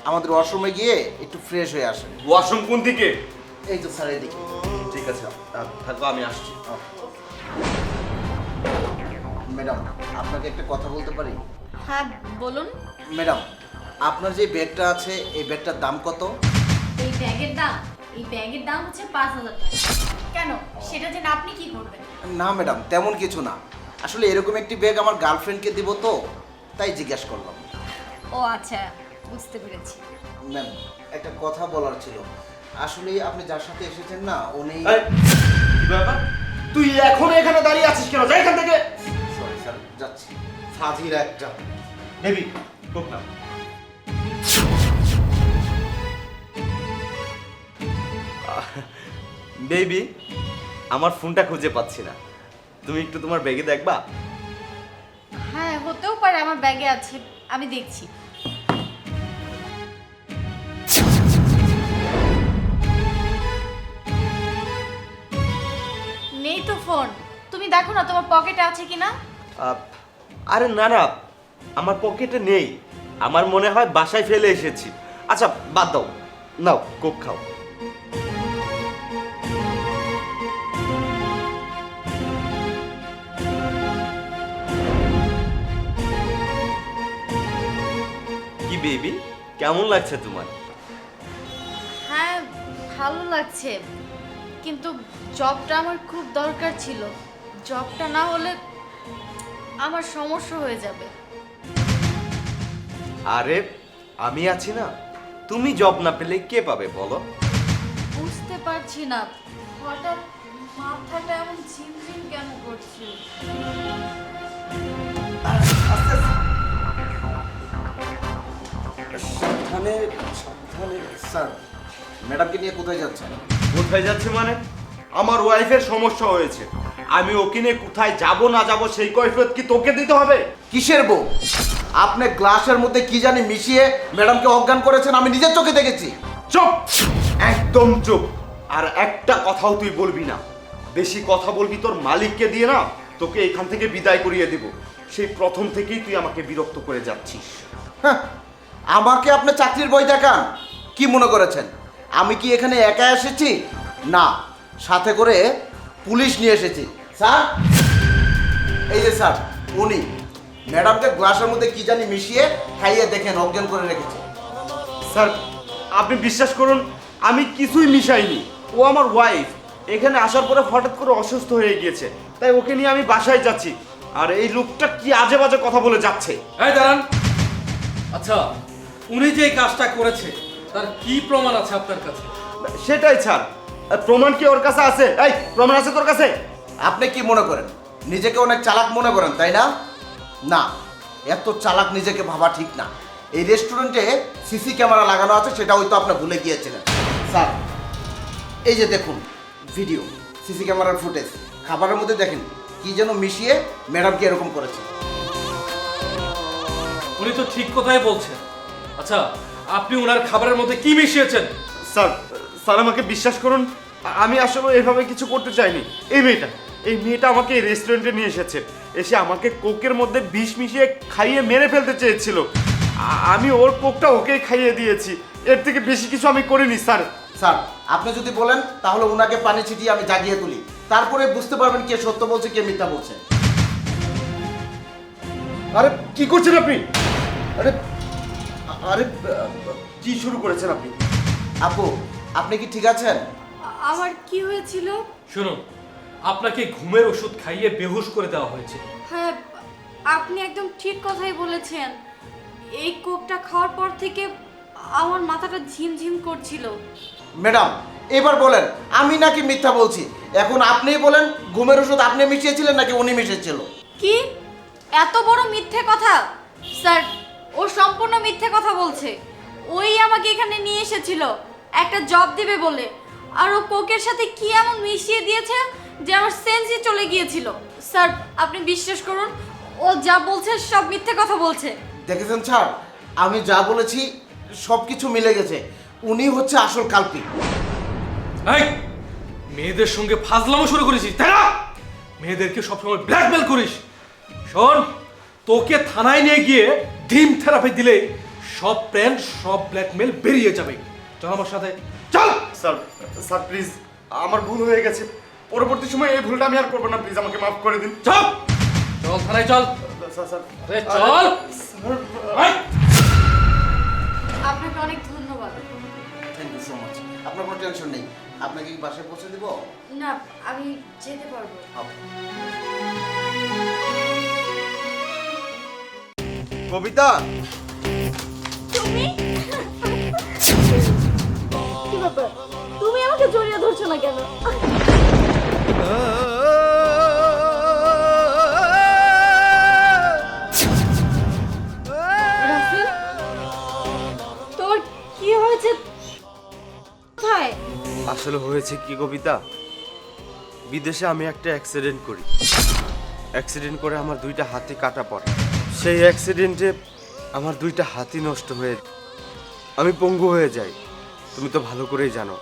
আমাদের ওয়াশরুমে গিয়ে একটু ফ্রেশ হয়ে আসেন। ওয়াশরুম কোন দিকে? এই তো স্যার এদিকে। ঠিক আছে, থাকবো, আমি আসছি। ম্যাডাম আপনাকে একটা কথা বলতে পারি? হ্যাঁ বলুন। ম্যাডাম আপনার যে ব্যাগটা আছে এই ব্যাগটার দাম কত? এই ব্যাগের দাম? এই ব্যাগের দাম হচ্ছে 5,000 টাকা। কেন, সেটা জেনে আপনি কি করবেন? না ম্যাডাম, তেমন কিছু না, আসলে এরকম একটি ব্যাগ আমার গার্লফ্রেন্ডকে দিব তো, তাই জিজ্ঞাসা করলাম। ও আচ্ছা, বুঝতে পেরেছি। ম্যাম একটা কথা বলার ছিল, আসলে আপনি যার সাথে এসেছেন না উনি। এই, কি ব্যাপার? তুই এখনো এখানে দাঁড়িয়ে আছিস কেন? যা এখান থেকে। সরি স্যার, যাচ্ছি। ফাজিল একটা। বেবি, কোক না। বেবি, আমার ফোনটা খুঁজে পাচ্ছি না, তুমি একটু তোমার ব্যাগে দেখবা? হ্যাঁ হতেও পারে আমার ব্যাগে আছে, আমি দেখছি। নেই তো ফোন, তুমি দেখো না তোমার পকেটে আছে কিনা। আরে না না, আমার পকেটে নেই, আমার মনে হয় বাসায় ফেলে এসেছি। আচ্ছা বাদ দাও, নাও কোক খাও। কি বেবি, কেমন লাগছে তোমার? হ্যাঁ ভালো লাগছে, কিন্তু জবটা আমার খুব দরকার ছিল। জবটা না হলে আমার সমস্যা হয়ে যাবে। আরে আমি আছি না, তুমি জব না পেলে কে পাবে বলো? বুঝতে পারছি না, হঠাৎ মাথাটা এমন ঝিমঝিম কেন করছে। সাবধানে সাবধানে। স্যার, ম্যাডামকে নিয়ে কোথায় যাচ্ছেন? কোথায় যাচ্ছে মানে? আমার ওয়াইফের সমস্যা হয়েছে, আমি ওকে নিয়ে কোথায় যাব না যাব সেই কৈফিয়ত কি তোকে দিতে হবে? কিসের বউ? আপনি গ্লাসের মধ্যে কি জানি মিশিয়ে ম্যাডামকে অজ্ঞান করেছেন, আমি নিজের চোখে দেখেছি। চুপ, একদম চুপ। আর একটা কথাও তুই বলবি না। বেশি কথা বলবি তোর মালিককে দিয়ে না তোকে এখান থেকে বিদায় করিয়ে দেব। সেই প্রথম থেকেই তুই আমাকে বিরক্ত করে যাচ্ছিস। হ্যাঁ, আমাকে আপনার চাকরির বই দেখান। কি মনে করেছেন আমি কি এখানে একা এসেছি? না, সাথে করে পুলিশ নিয়ে এসেছি। স্যার, এই যে স্যার, উনি ম্যাডামকে গ্লাসের মধ্যে কি জানি মিশিয়ে খাইয়ে দেখেন অজ্ঞান করে রেখেছে। স্যার আপনি বিশ্বাস করুন, আমি কিছুই মিশাইনি। ও আমার ওয়াইফ, এখানে আসার পরে হঠাৎ করে অসুস্থ হয়ে গিয়েছে, তাই ওকে নিয়ে আমি বাসায় যাচ্ছি। আর এই লোকটা কি আজে বাজে কথা বলে যাচ্ছে। এই দাঁড়ান। আচ্ছা, উনি যে এই কাজটা করেছে তার কি প্রমাণ আছে আপনার কাছে? সেটাই স্যার, প্রমাণ কি ওর কাছে আছে? এই প্রমাণ আছে তোর কাছে? আপনি কি মনে করেন নিজেকে অনেক চালাক মনে করেন, তাই না? না, এত চালাক নিজেকে ভাবা ঠিক না। এই রেস্টুরেন্টে সিসি ক্যামেরা লাগানো আছে, সেটা হয়তো আপনি ভুলে গিয়েছিলেন। স্যার, এই যে দেখুন ভিডিও, সিসি ক্যামেরার ফুটেজ। খাবারের মধ্যে দেখেন কি যেন মিশিয়ে ম্যাডামকে এরকম করেছে। উনি তো ঠিক কথাই বলছেন। আচ্ছা, আপনি ওনার খাবারের মধ্যে কি মিশিয়েছেন? স্যার স্যার আমাকে বিশ্বাস করুন, আমি আসলে এভাবে কিছু করতে চাইনি। এই মেয়েটা আমাকে এই রেস্টুরেন্টে নিয়ে এসেছে, এসে আমাকে কোকের মধ্যে বিষ মিশিয়ে খাইয়ে মেরে ফেলতে চেয়েছিল। আমি ওর কোকটা ওকেই খাইয়ে দিয়েছি, এর থেকে বেশি কিছু আমি করিনি স্যার। স্যার, আপনি যদি বলেন তাহলে ওনাকে পানি ছিটিয়ে আমি জাগিয়ে তুলি, তারপরে বুঝতে পারবেন কে সত্য বলছে কে মিথ্যা বলছে। আরে কি করছেন আপনি? আরে আরে কি শুরু করেছেন আপনি? আপু, আপনি কি ঠিক আছেন? আমার কি হয়েছিল? শুনুন, আপনাকে ঘুমের ওষুধ খাইয়ে বেহুশ করে দেওয়া হয়েছে। হ্যাঁ, আপনি একদম ঠিক কথাই বলেছেন। এই কোকটা খাওয়ার পর থেকে আমার মাথাটা ঝিমঝিম করছিল। ম্যাডাম, এবার বলেন আমি নাকি মিথ্যা বলছি? এখন আপনিই বলেন, ঘুমের ওষুধ আপনি মিশিয়েছিলেন নাকি উনি মিশিয়েছিল? কি এত বড় মিথ্যে কথা? স্যার, ও সম্পূর্ণ মিথ্যে কথা বলছে। ওই আমাকে এখানে নিয়ে এসেছিল একটা জব দিবে বলে, আর ও কোকের সাথে কি এমন মিশিয়ে দিয়েছে যে আমার সেন্সই চলে গিয়েছিল। স্যার আপনি বিশ্বাস করুন, ও যা বলছে সব মিথ্যে কথা বলছে। দেখেছেন স্যার, আমি যা বলেছি সব কিছু মিলে গেছে। উনি হচ্ছে আসল কালপিট। এই, মেয়েদের সঙ্গে ফাজলামো শুরু করেছিস তাই না? মেয়েদেরকে সবসময় ব্ল্যাকমেল করিস। শোন, তোকে থানায় নিয়ে গিয়ে ডিম থেরাপি দিলে সব প্ল্যান সব ব্ল্যাকমেল বেরিয়ে যাবে। চল আমার সাথে, চল। স্যার স্যার প্লিজ, আমার ভুল হয়ে গেছে। পরবর্তী সময় এই ভুলটা আমি আর করবো না, প্লিজ আমাকে মাফ করে দিন। চল, চল থানায় চল। স্যার স্যার আরে চল। এই, আপনাকে অনেক ধন্যবাদ। Thank you so much. আপনার কোনো টেনশন নেই। আপনাকে কি বাসায় পৌঁছে দিব? না, আমি যেতে পারবো। কবিতা, তুমি কি ব্যাপার? তুমি আমাকে জড়িয়ে ধরছো না কেন? রাফিল, তোর কি হয়েছে? কোথায়? আসলে হয়েছে কি কবিতা, বিদেশে আমি একটা অ্যাক্সিডেন্ট করি। অ্যাক্সিডেন্ট করে আমার দুইটা হাতি কাটা পড়ে। সেই অ্যাক্সিডেন্টে আমার দুইটা হাতি নষ্ট হয়ে আমি পঙ্গু হয়ে যাই। তুমি তো ভালো করেই জানো,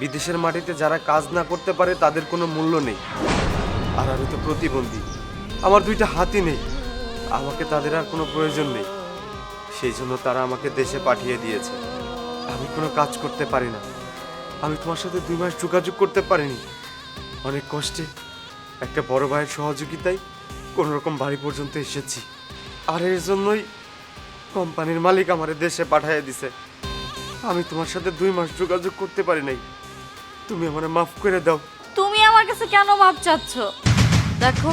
বিদেশের মাটিতে যারা কাজ না করতে পারে তাদের কোনো মূল্য নেই। আর আমি তো প্রতিবন্ধী, আমার দুইটা হাতি নেই, আমাকে তাদের আর কোনো প্রয়োজন নেই। সেই জন্য তারা আমাকে দেশে পাঠিয়ে দিয়েছে। আমি কোনো কাজ করতে পারি না, আমি তোমার সাথে 2 মাস যোগাযোগ করতে পারিনি। অনেক কষ্টে একটা বড় ভাইয়ের সহযোগিতায় কোনো রকম বাড়ি পর্যন্ত এসেছি, আর এর জন্যই কোম্পানির মালিক আমারে দেশে পাঠিয়ে দিছে। আমি তোমার সাথে 2 মাস যোগাযোগ করতে পারি নাই, তুমি আমারে মাফ করে দাও। তুমি আমার কাছে কেন মাপ চাচ্ছ? দেখো,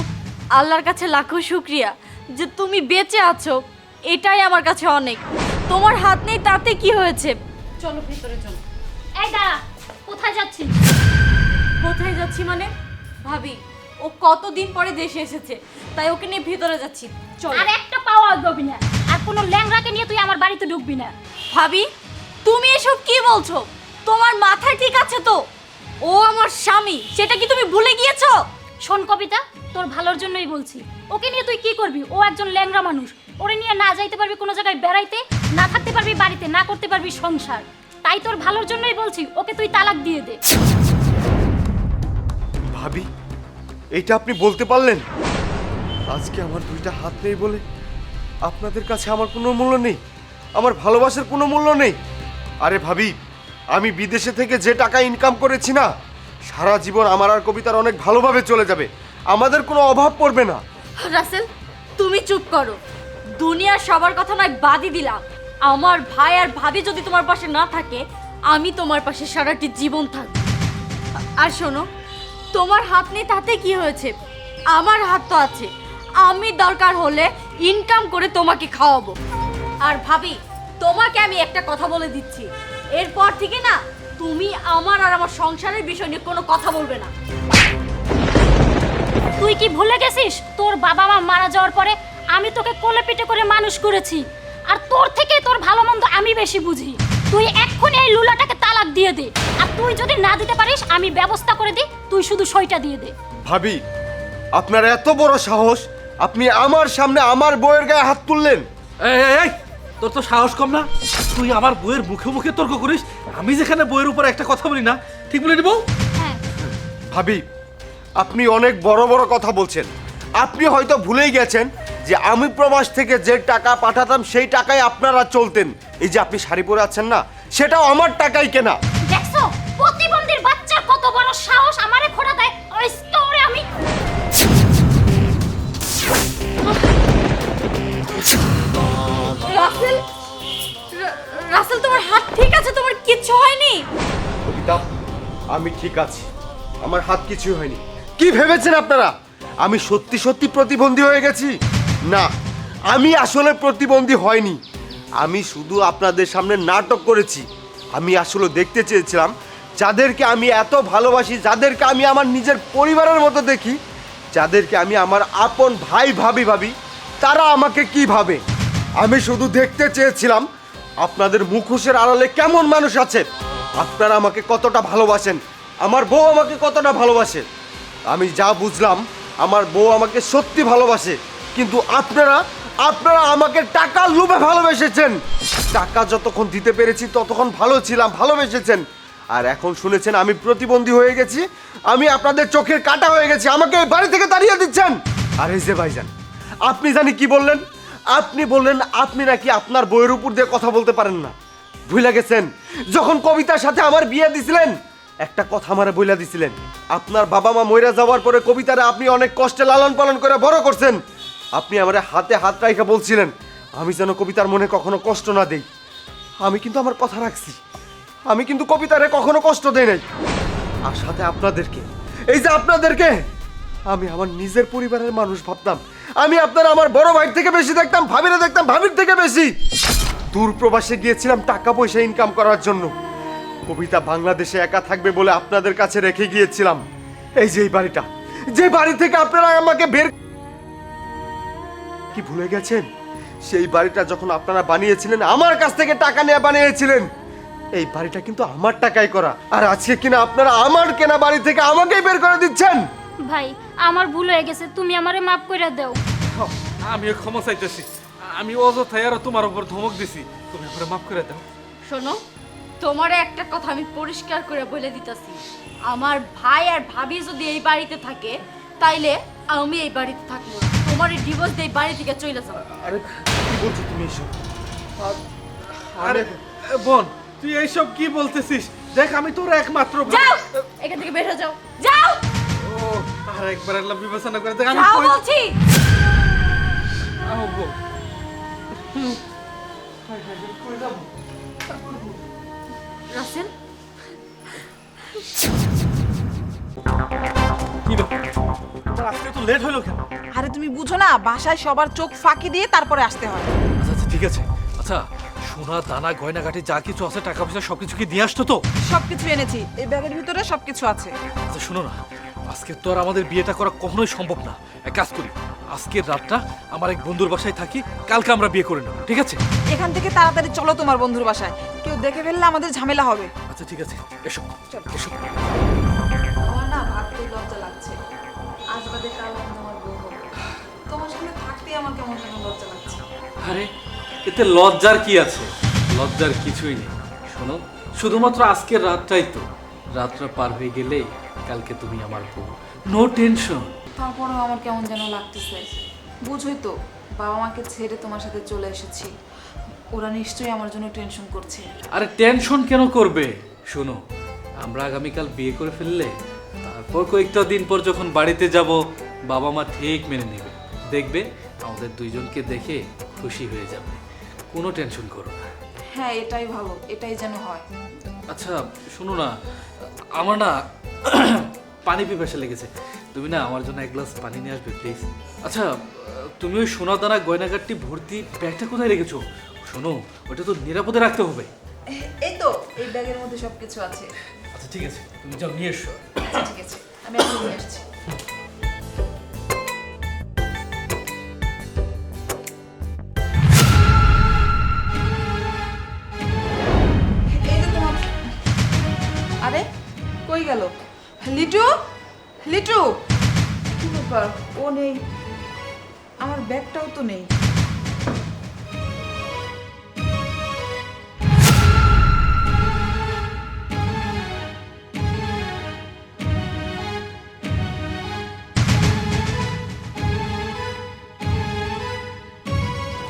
আল্লাহর কাছে লাখো শুক্রিয়া যে তুমি বেঁচে আছো, এটাই আমার কাছে অনেক। তোমার হাত নেই তাতে কি হয়েছে? চলো ভিতরে চলো। এই দাঁড়া, কোথায় যাচ্ছিস? কোথায় যাচ্ছি মানে? ভাবি, ও কতদিন পরে দেশে এসেছে, তাই ওকে নিয়ে ভিতরে যাচ্ছি। চলো। আর একটা পাওয়া যাবে না, আর কোনো ল্যাংড়াকে নিয়ে তুই আমার বাড়িতে ঢুকবি না। ভাবি, তুমি এসব কি বলছো? তোমার মাথায় ঠিক আছে তো? ও আমার স্বামী, সেটা কি তুমি ভুলে গিয়েছো? শোন কবিতা, তোর ভালোর জন্যই বলছি। ওকে নিয়ে তুই কি করবি? ও একজন ল্যাংড়া মানুষ। ওরে নিয়ে না যাইতে পারবি কোনো জায়গায় বেড়াইতে, না থাকতে পারবি বাড়িতে, না করতে পারবি সংসার। তাই তোর ভালোর জন্যই বলছি, ওকে তুই তালাক দিয়ে দে। ভাবি, এইটা আপনি বলতে পারলেন? আজকে আমার 2টা হাত নেই বলে আপনাদের কাছে আমার কোনো মূল্য নেই, আমার ভালোবাসার কোনো মূল্য নেই? আরে ভাবি, আমি বিদেশে থেকে যে টাকা ইনকাম করেছি না, সারা জীবন আমার আর কবিতার অনেক ভালোভাবে চলে যাবে, আমাদের কোনো অভাব পড়বে না। রাসেল, তুমি চুপ করো। দুনিয়ার সবার কথা নয় বাদই দিলাম, আমার ভাই আর ভাবি যদি তোমার পাশে না থাকে, আমি তোমার পাশে সারাটি জীবন থাকবো। আর শোনো, তোমার হাত নেই তাতে কি হয়েছে? আমার হাত তো আছে, আমি দরকার হলে ইনকাম করে তোমাকে খাওয়াবো। আর ভাবি, তোমাকে আমি একটা কথা বলে দিচ্ছি, এরপর থেকে না তুমি আমার আর আমার সংসারের বিষয় নিয়ে কোনো কথা বলবে না। তুই কি ভুলে গেছিস তোর বাবা মা মারা যাওয়ার পরে আমি তোকে কোলে পিঠে করে মানুষ করেছি, আর তোর থেকে তোর ভালো মন্দ আমি বেশি বুঝি। তুই এক্ষুনি এই লুলাটাকে তালাক দিয়ে দে, আর তুই যদি না দিতে পারিস আমি ব্যবস্থা করে দিই, তুই শুধু সইটা দিয়ে দে। ভাবি, আপনার এত বড় সাহস, আপনি আমার সামনে আমার বউয়ের গায়ে হাত তুললেন? এই এই, এই, তোর তো সাহস কম না? তুই আমার বইয়ের মুখে মুখে তর্ক করিস, আমি যেখানে বইয়ের উপর একটা কথা বলি না, ঠিক বলে দিব? হ্যাঁ, ভাবি, আপনি অনেক বড় বড় কথা বলছেন। আপনি হয়তো ভুলেই গেছেন যে আমি প্রবাস থেকে যে টাকা পাঠাতাম সেই টাকায় আপনারা চলতেন। এই যে আপনি শাড়ি পরে আছেন না, সেটাও আমার টাকাই কেনা। দেখছো প্রতিবন্ধীর বাচ্চার কত বড় সাহস আমারে খোঁড়া দেয়। ওই স্টোরে আমি রাসেল, রাসেল তোমার হাত ঠিক আছে? তোমার কিচ্ছু হয়নি? কবিতা, আমি ঠিক আছি, আমার হাত কিছু হয়নি। কি ভেবেছেন আপনারা আমি সত্যি সত্যি প্রতিবন্ধী হয়ে গেছি? না, আমি আসলে প্রতিবন্ধী হয়নি, আমি শুধু আপনাদের সামনে নাটক করেছি। আমি আসলে দেখতে চেয়েছিলাম যাদেরকে আমি এত ভালোবাসি, যাদেরকে আমি আমার নিজের পরিবারের মতো দেখি, যাদেরকে আমি আমার আপন ভাই ভাবি, তারা আমাকে কি ভাবে। আমি শুধু দেখতে চেয়েছিলাম আপনাদের মুখোশের আড়ালে কেমন মানুষ আছে, আপনারা আমাকে কতটা ভালোবাসেন, আমার বউ আমাকে কতটা ভালোবাসে। আমি যা বুঝলাম আমার বউ আমাকে সত্যি ভালোবাসে, কিন্তু আপনারা আমাকে টাকার লোভে ভালোবেসেছেন। টাকা যতক্ষণ দিতে পেরেছি ততক্ষণ ভালো ছিলাম, ভালোবেসেছেন। আর এখন শুনেছেন আমি প্রতিবন্ধী হয়ে গেছি, আমি আপনাদের চোখের কাঁটা হয়ে গেছি, আমাকে এই বাড়ি থেকে তাড়িয়ে দিচ্ছেন। আর এই যে ভাইজান, আপনি জানি কি বললেন? আপনি বললেন আপনি নাকি আপনার বইয়ের উপর দিয়ে কথা বলতে পারেন না। ভুলে গেছেন যখন কবিতার সাথে আমার বিয়ে দিছিলেন, একটা কথা আমারে বইলা দিছিলেন, আপনার বাবা মা মইরা যাওয়ার পরে কবিতারে আপনি অনেক কষ্টে লালন পালন করে বড় করছেন। আপনি আমারে হাতে হাত রাইখা বলছিলেন আমি যেন কবিতার মনে কখনো কষ্ট না দেই। আমি কিন্তু আমার কথা রাখছি, আমি কিন্তু কবিতারে কখনো কষ্ট দেই নাই। আর সাথে আপনাদেরকে, এই যে আপনাদেরকে আমি আমার নিজের পরিবারের মানুষ ভাবতাম। আমি আপনারা আমার বড় ভাই থেকে বেশি দেখতাম, ভাবিরা দেখতাম ভাবির থেকে বেশি। দূর প্রবাসে গিয়েছিলাম টাকা পয়সা ইনকাম করার জন্য। কবিতা বাংলাদেশে একা থাকবে বলে আপনাদের কাছে রেখে গিয়েছিলাম। এই যে এই বাড়িটা, যে বাড়ি থেকে আপনারা আমাকে বের, কি ভুলে গেছেন? সেই বাড়িটা যখন আপনারা বানিয়েছিলেন আমার কাছ থেকে টাকা নিয়ে বানিয়েছিলেন। এই বাড়িটা কিন্তু আমার টাকায় করা, আর আজকে কিনা আপনারা আমার কেনা বাড়ি থেকে আমাকেই বের করে দিচ্ছেন। ভাই আমার ভুল হয়ে গেছে, তুমি আমারে মাফ করে দাও। আমিও ক্ষমা চাইতেছি, আমি অযথায় আর তোমার উপর ধমক দিছি, তুমি আমারে মাফ করে দাও। শোনো, তোমারে একটা কথা আমি পরিষ্কার করে বলে দিতেছি, আমার ভাই আর ভাবি যদি এই বাড়িতে থাকে তাইলে আমি এই বাড়িতে থাকবো না। তোমার ডিভোর্স দিয়ে এই বাড়ি থেকে চলে যাও। আরে কি বলছো তুমি এসব? আরে বোন, তুই এইসব কি বলতেছিস? দেখ আমি তোর একমাত্র ভাই। যাও এখান থেকে বের হয়ে যাও, যাও ও আর একবার আল্লাহ বিবেচনা করে দেখ আমি যাও কই- বলছি। আও বোন। রাসেল, কি ব্যাপার? তোমার আজকে তো লেট হলো কেন? আরে তুমি বুঝো না, বাসায় সবার চোখ ফাঁকি দিয়ে তারপরে আসতে হয়। আচ্ছা আচ্ছা ঠিক আছে। আচ্ছা সোনা দানা গয়নাগাটি যা কিছু আছে টাকা পয়সা সবকিছু কি দিয়ে আসতো তো? সবকিছু এনেছি, এই ব্যাগের ভিতরে সবকিছু আছে। আচ্ছা শোনো না, আজকে তো আর আমাদের বিয়েটা করা কখনোই সম্ভব না। এক কাজ করি, আজকের রাতটা আমার এক বন্ধুর বাসায় থাকি, কালকে আমরা বিয়ে করে নেব, ঠিক আছে? এখান থেকে তাড়াতাড়ি চলো তোমার বন্ধুর বাসায়, কেউ দেখে ফেললে আমাদের ঝামেলা হবে। আচ্ছা ঠিক আছে, এসো এসো। আমার না ভাবতে লজ্জা লাগছে, আজ বাদে কাল আমি তোমার বউ হবো। তোমার সাথে থাকতেই আমার কেমন কেমন লজ্জা লাগছে। আরে এতে লজ্জার কি আছে? লজ্জার কিছুই নেই। শোনো, শুধুমাত্র আজকের রাতটাই তো, রাতটা পার হয়ে গেলে কালকে তুমি আমার বউ, নো টেনশন। তারপরেও আমার কেমন যেন লাগতেছে। বুঝোই তো, বাবা মাকে ছেড়ে তোমার সাথে চলে এসেছি, ওরা নিশ্চয়ই আমার জন্য টেনশন করছে। আরে টেনশন কেন করবে? শোনো, আমরা আগামীকাল বিয়ে করে ফেললে তারপর কয়েকটা দিন পর যখন বাড়িতে যাব, বাবা মা ঠিক মেনে নেবে। দেখবে আমাদের দুইজনকে দেখে খুশি হয়ে যাবে। কোনো টেনশন করো না। হ্যাঁ এটাই ভালো, এটাই যেন হয়। আচ্ছা শোনো না, আমার না পানি পিপাসা লেগেছে, তুমি না আমার জন্য এক গ্লাস পানি নিয়ে আসবে প্লিজ? আচ্ছা তুমি ওই সোনা দানা গয়নাগাটি ভর্তি ব্যাগটা কোথায় রেখেছো? শোনো, ওটা তো নিরাপদে রাখতে হবে। এই তো এই ব্যাগের মধ্যে সবকিছু আছে। আচ্ছা ঠিক আছে, তুমি যাও নিয়ে এসো। আচ্ছা ঠিক আছে, আমি এখন নিয়ে আসছি। এই যে তোমার, আরে কই গেল লিটু? লিটু কি ব্যাপার, ও নেই, আমার ব্যাগটাও তো নেই।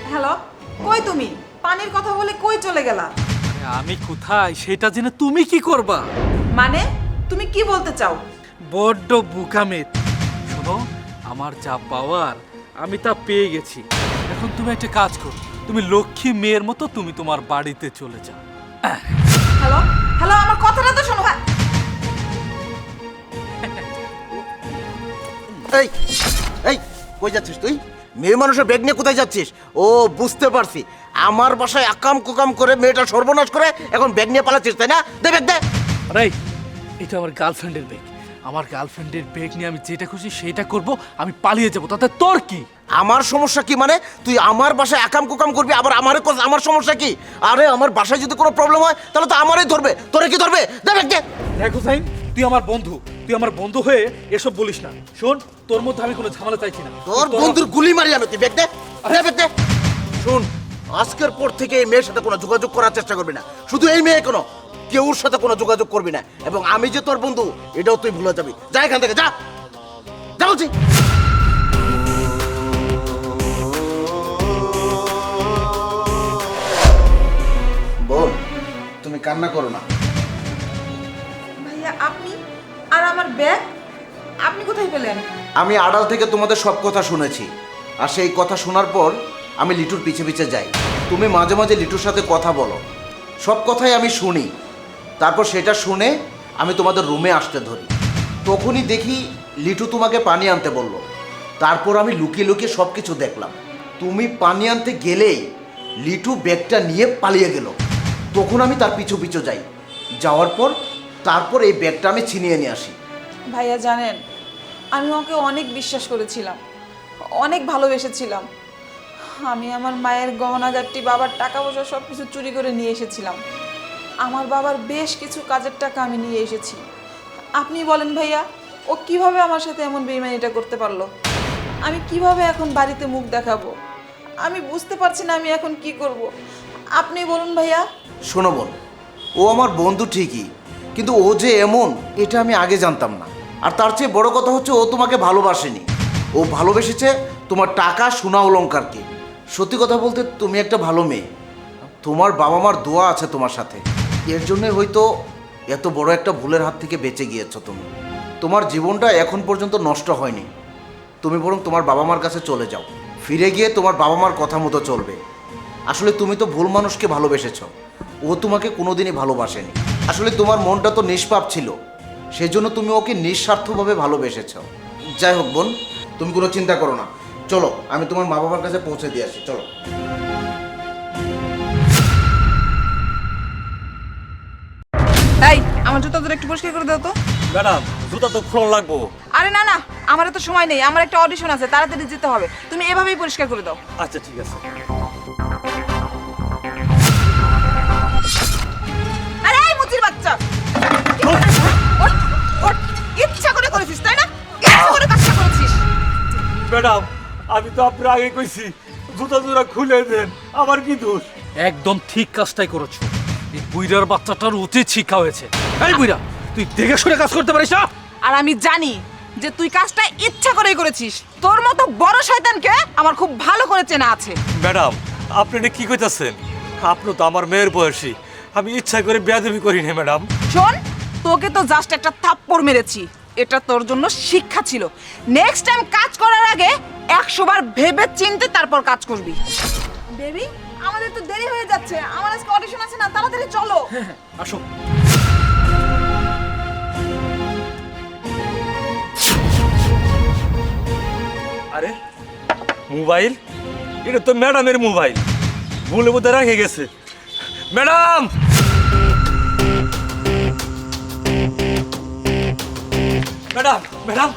হ্যালো, কই তুমি? পানির কথা বলে কই চলে গেলা? আরে আমি কোথায় সেটা জেনে তুমি কি করবা? মানে তুমি কি বলতে চাও? বড্ড বুকামেত। শোনো, আমার যা পাওয়ার আমি তা পেয়ে গেছি। এখন তুমি একটা কাজ করো, তুমি লক্ষ্মী মেয়ের মতো তুমি তোমার বাড়িতে চলে যাও। হ্যালো হ্যালো, আমার কথাটা তো শোনো। হ্যাঁ এই এই কই যাচ্ছিস তুই? মেয়ে মানুষের ব্যাগ নিয়ে কোথায় যাচ্ছিস? ও বুঝতে পারছি, আমার বাসায় আকাম কুকাম করে মেয়েটা সর্বনাশ করে এখন ব্যাগ নিয়ে পালাচ্ছিস, তাই না? দে ব্যাগ দে। আরে এটা আমার গার্লফ্রেন্ডের ব্যাগ। আমার গার্লফ্রেন্ডের ব্যাগ নিয়ে আমি যেটা খুশি সেটা করব, আমি পালিয়ে যাব, তাতে তোর কি? আমার সমস্যা কি? মানে তুই আমার বাসায় আকাম কুকাম করবি আবার আমারে আমার সমস্যা কি? আরে আমার বাসায় যদি কোনো প্রবলেম হয় তাহলে তো আমারই ধরবে, তোরে কি ধরবে? দে ব্যাগ দে। দেখো সাইন, তুই আমার বন্ধু, তুই আমার বন্ধু হয়ে এসব বলিস না। শোন, তোর মধ্যে আমি কোনো ঝামেলা চাইছি না। তোর বন্ধুর গুলি মারি আমি, তুই ব্যাগ দে। দে ব্যাগ দে। শুন, আজকের পর থেকে এই মেয়ের সাথে কোনো যোগাযোগ করার চেষ্টা করবি না। শুধু এই মেয়ে কেন, কেউর সাথে কোনো যোগাযোগ করবি না। এবং আমি যে তোর বন্ধু এটাও তুই ভুলে যাবি। যা এখান থেকে, যা যা বলছি। বোন, তুমি কান্না করো না। ভাইয়া আপনি আর আমার ব্যাগ আপনি কোথায় পেলেন? আমি আড়াল থেকে তোমাদের সব কথা শুনেছি, আর সেই কথা শোনার পর আমি লিটুর পিছে পিছে যাই। তুমি মাঝে মাঝে লিটুর সাথে কথা বলো, সব কথাই আমি শুনি। তারপর সেটা শুনে আমি তোমাদের রুমে আসতে ধরি। তখনই দেখি লিটু তোমাকে পানি আনতে বলল। তারপর আমি লুকিয়ে লুকিয়ে সব কিছু দেখলাম। তুমি পানি আনতে গেলেই লিটু ব্যাগটা নিয়ে পালিয়ে গেল। তখন আমি তার পিছু পিছু যাই। যাওয়ার পর তারপর এই ব্যাগটা আমি ছিনিয়ে নিয়ে আসি। ভাইয়া জানেন, আমি ওকে অনেক বিশ্বাস করেছিলাম, অনেক ভালোবেসেছিলাম। আমি আমার মায়ের গহনাগাটি, বাবার টাকা পয়সা সব কিছু চুরি করে নিয়ে এসেছিলাম। আমার বাবার বেশ কিছু কাজের টাকা আমি নিয়ে এসেছি। আপনি বলেন ভাইয়া, ও কিভাবে আমার সাথে এমন বেইমানিটা করতে পারলো? আমি কিভাবে এখন বাড়িতে মুখ দেখাবো? আমি বুঝতে পারছি না আমি এখন কি করব। আপনি বলুন ভাইয়া। শোনো বোন, ও আমার বন্ধু ঠিকই, কিন্তু ও যে এমন এটা আমি আগে জানতাম না। আর তার চেয়ে বড় কথা হচ্ছে ও তোমাকে ভালোবাসেনি, ও ভালোবেসেছে তোমার টাকা, সোনা, অলংকারকে। সত্যি কথা বলতে তুমি একটা ভালো মেয়ে, তোমার বাবা মার দোয়া আছে তোমার সাথে, এর জন্যই হয়তো এত বড় একটা ভুলের হাত থেকে বেঁচে গিয়েছো তুমি। তোমার জীবনটা এখন পর্যন্ত নষ্ট হয়নি। তুমি বরং তোমার বাবা মার কাছে চলে যাও, ফিরে গিয়ে তোমার বাবা মার কথা মতো চলবে। আসলে তুমি তো ভুল মানুষকে ভালোবেসেছো, ও তোমাকে কোনোদিনই ভালোবাসেনি। আসলে তোমার মনটা তো নিষ্পাপ ছিল, সেই জন্য তুমি ওকে নিঃস্বার্থভাবে ভালোবেসেছো। যাই হোক বোন, তুমি কোনো চিন্তা করো না, চলো আমি তোমার মা বাবার কাছে পৌঁছে দিয়ে আসি, চলো। এই আমার জুতা তোর একটু পরিষ্কার করে দাও তো। ম্যাডাম জুতা তো খোলা লাগবো। আরে না না, আমার তো সময় নেই, আমার একটা অডিশন আছে, তাড়াতাড়ি যেতে হবে, তুমি এভাবেই পরিষ্কার করে দাও। আচ্ছা ঠিক আছে। আরে এই মুচির বাচ্চা, ওঠ, ওঠ, ইচ্ছা করে করেছিস তাই না? ইচ্ছা করে কাজটা করেছিস। ম্যাডাম আমি তো আপনার আগে কইছি জুতা জোড়া খুলে দেন, আমার কি দোষ? একদম ঠিক কাজটাই করেছো। এই বুইরার বাচ্চাটার উচিত শিক্ষা হয়েছে। এই বুইরা, তুই দেখে শুনে কাজ করতে পারিস না? আর আমি জানি যে তুই কাজটা ইচ্ছা করেই করেছিস। তোর মতো বড় শয়তানকে আমার খুব ভালো করে চেনা আছে। ম্যাডাম আপনি এটা কি কইতাছেন? আপনি তো আমার মেয়ের বয়সী, আমি ইচ্ছা করে বেয়াদবি করি না ম্যাডাম। শোন, তোকে তো জাস্ট একটা থাপ্পড় মেরেছি, এটা তোর জন্য শিক্ষা ছিল। নেক্সট টাইম কাজ করার আগে 100 বার ভেবে চিন্তে তারপর কাজ করবি। বেবি, আমাদের তো দেরি হয়ে যাচ্ছে, আমার আজকে অডিশন আছে না, তাড়াতাড়ি চলো। আসো। আরে মোবাইল, এটা তো ম্যাডামের মোবাইল, ভুলে বোধ রেখে গেছে। ম্যাডাম ম্যাডাম ম্যাডাম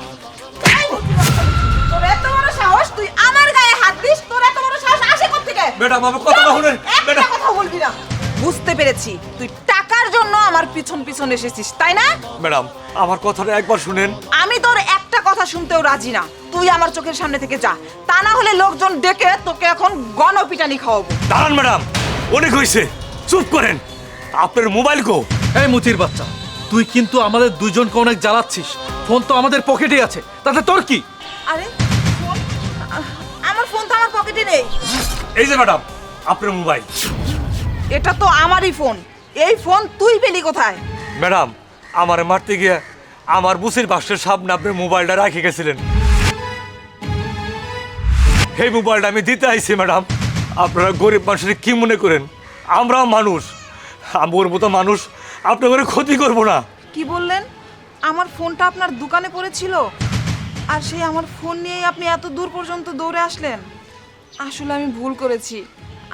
তোর এত বড় সাহস, তুই আমার গায়ে হাত দিস? তোর এত বড় সাহস আসে কোত্থেকে? ম্যাডাম আমার কথা শুনেন। একটা ম্যাডাম কথা বলবি না। বুঝতে পেরেছি, তুই টাকার জন্য আমার পিছন পিছন এসেছিস তাই না? ম্যাডাম আমার কথাটা একবার শুনেন। আমি তোর একটা কথা শুনতেও রাজি না, তুই আমার চোখের সামনে থেকে যা, তা না হলে লোকজন ডেকে তোকে এখন গণপিটানি খাওয়াবো। দাঁড়ান ম্যাডাম, অনেক হয়েছে, চুপ করেন। আপনার মোবাইল কো? এই মুচির বাচ্চা, তুই কিন্তু আমাদের দুইজনকে অনেক জ্বালাচ্ছিস। ফোন তো আমাদের পকেটে আছে, তাতে তোর কি? আরে ফোন, আমার ফোন তো আমার পকেটে নেই। এই যে ম্যাডাম আপনার মোবাইল। এটা তো আমারই ফোন, এই ফোন তুই পেলি কোথায়? ম্যাডাম আমার মারতে গিয়ে আমার বুসির বাসের সামনে আপনি মোবাইলটা রেখে গেছিলেন। এই মোবাইলটা আমি দিতে আইছি ম্যাডাম। আপনারা গরিব মানুষের কি মনে করেন? আমরাও মানুষ, আমার মতো মানুষ আপনার করে ক্ষতি করবো না। কি বললেন? আমার ফোনটা আপনার দোকানে পড়েছিল আর সেই আমার ফোন নিয়েই আপনি এত দূর পর্যন্ত দৌড়ে আসলেন? আসলে আমি ভুল করেছি,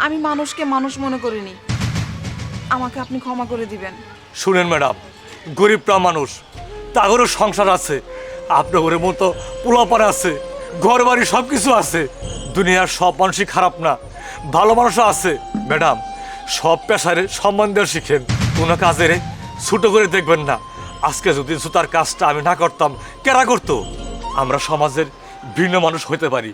আমি মানুষকে মানুষ মনে করিনি, আমাকে আপনি ক্ষমা করে দিবেন। শুনেন ম্যাডাম, গরিবরা মানুষ, তাদেরও সংসার আছে, আপনাদের মতো পোলাপাড়া আছে, ঘর বাড়ি সব কিছু আছে। দুনিয়ার সব মানুষই খারাপ না, ভালো মানুষও আছে। ম্যাডাম সব পেশারে সম্মান দেওয়া শিখেন, কোনো কাজের ছোট করে দেখবেন না। আজকে যদি জুতার কাজটা আমি না করতাম, কেরা করতো? আমরা সমাজের ভিন্ন মানুষ হইতে পারি,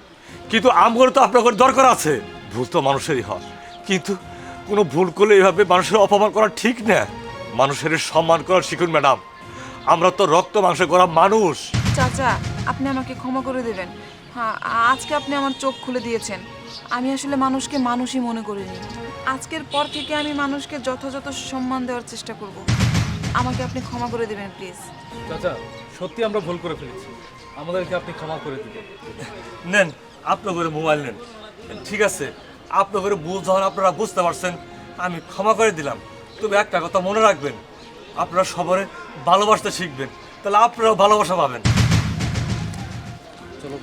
কিন্তু আমার তো আপনাদের দরকার আছে। ভুল তো মানুষেরই হয়, কিন্তু কোনো ভুল করলে এইভাবে মানুষের অপমান করা ঠিক না। মানুষের সম্মান করা শিখুন ম্যাডাম, আমরা তো রক্ত মাংস করা মানুষ। চাচা, আপনি আমাকে ক্ষমা করে দেবেন। হ্যাঁ, আজকে আপনি আমার চোখ খুলে দিয়েছেন। আমি আসলে মানুষকে মানুষই মনে করিনি। আজকের পর থেকে আমি মানুষকে যথাযথ সম্মান দেওয়ার চেষ্টা করব। আমাকে আপনি ক্ষমা করে দেবেন প্লিজ। চাচা, সত্যি আমরা ভুল করে ফেলেছি, আমাদেরকে আপনি ক্ষমা করে দিবেন। নেন আপনাদের মোবাইল নেন। ঠিক আছে, আপনাদের ভুল যখন আপনারা বুঝতে পারছেন, আমি ক্ষমা করে দিলাম। তবে একটা কথা মনে রাখবেন, আপনারা সবারে ভালোবাসতে শিখবেন, তাহলে আপনারাও ভালোবাসা পাবেন। চলো।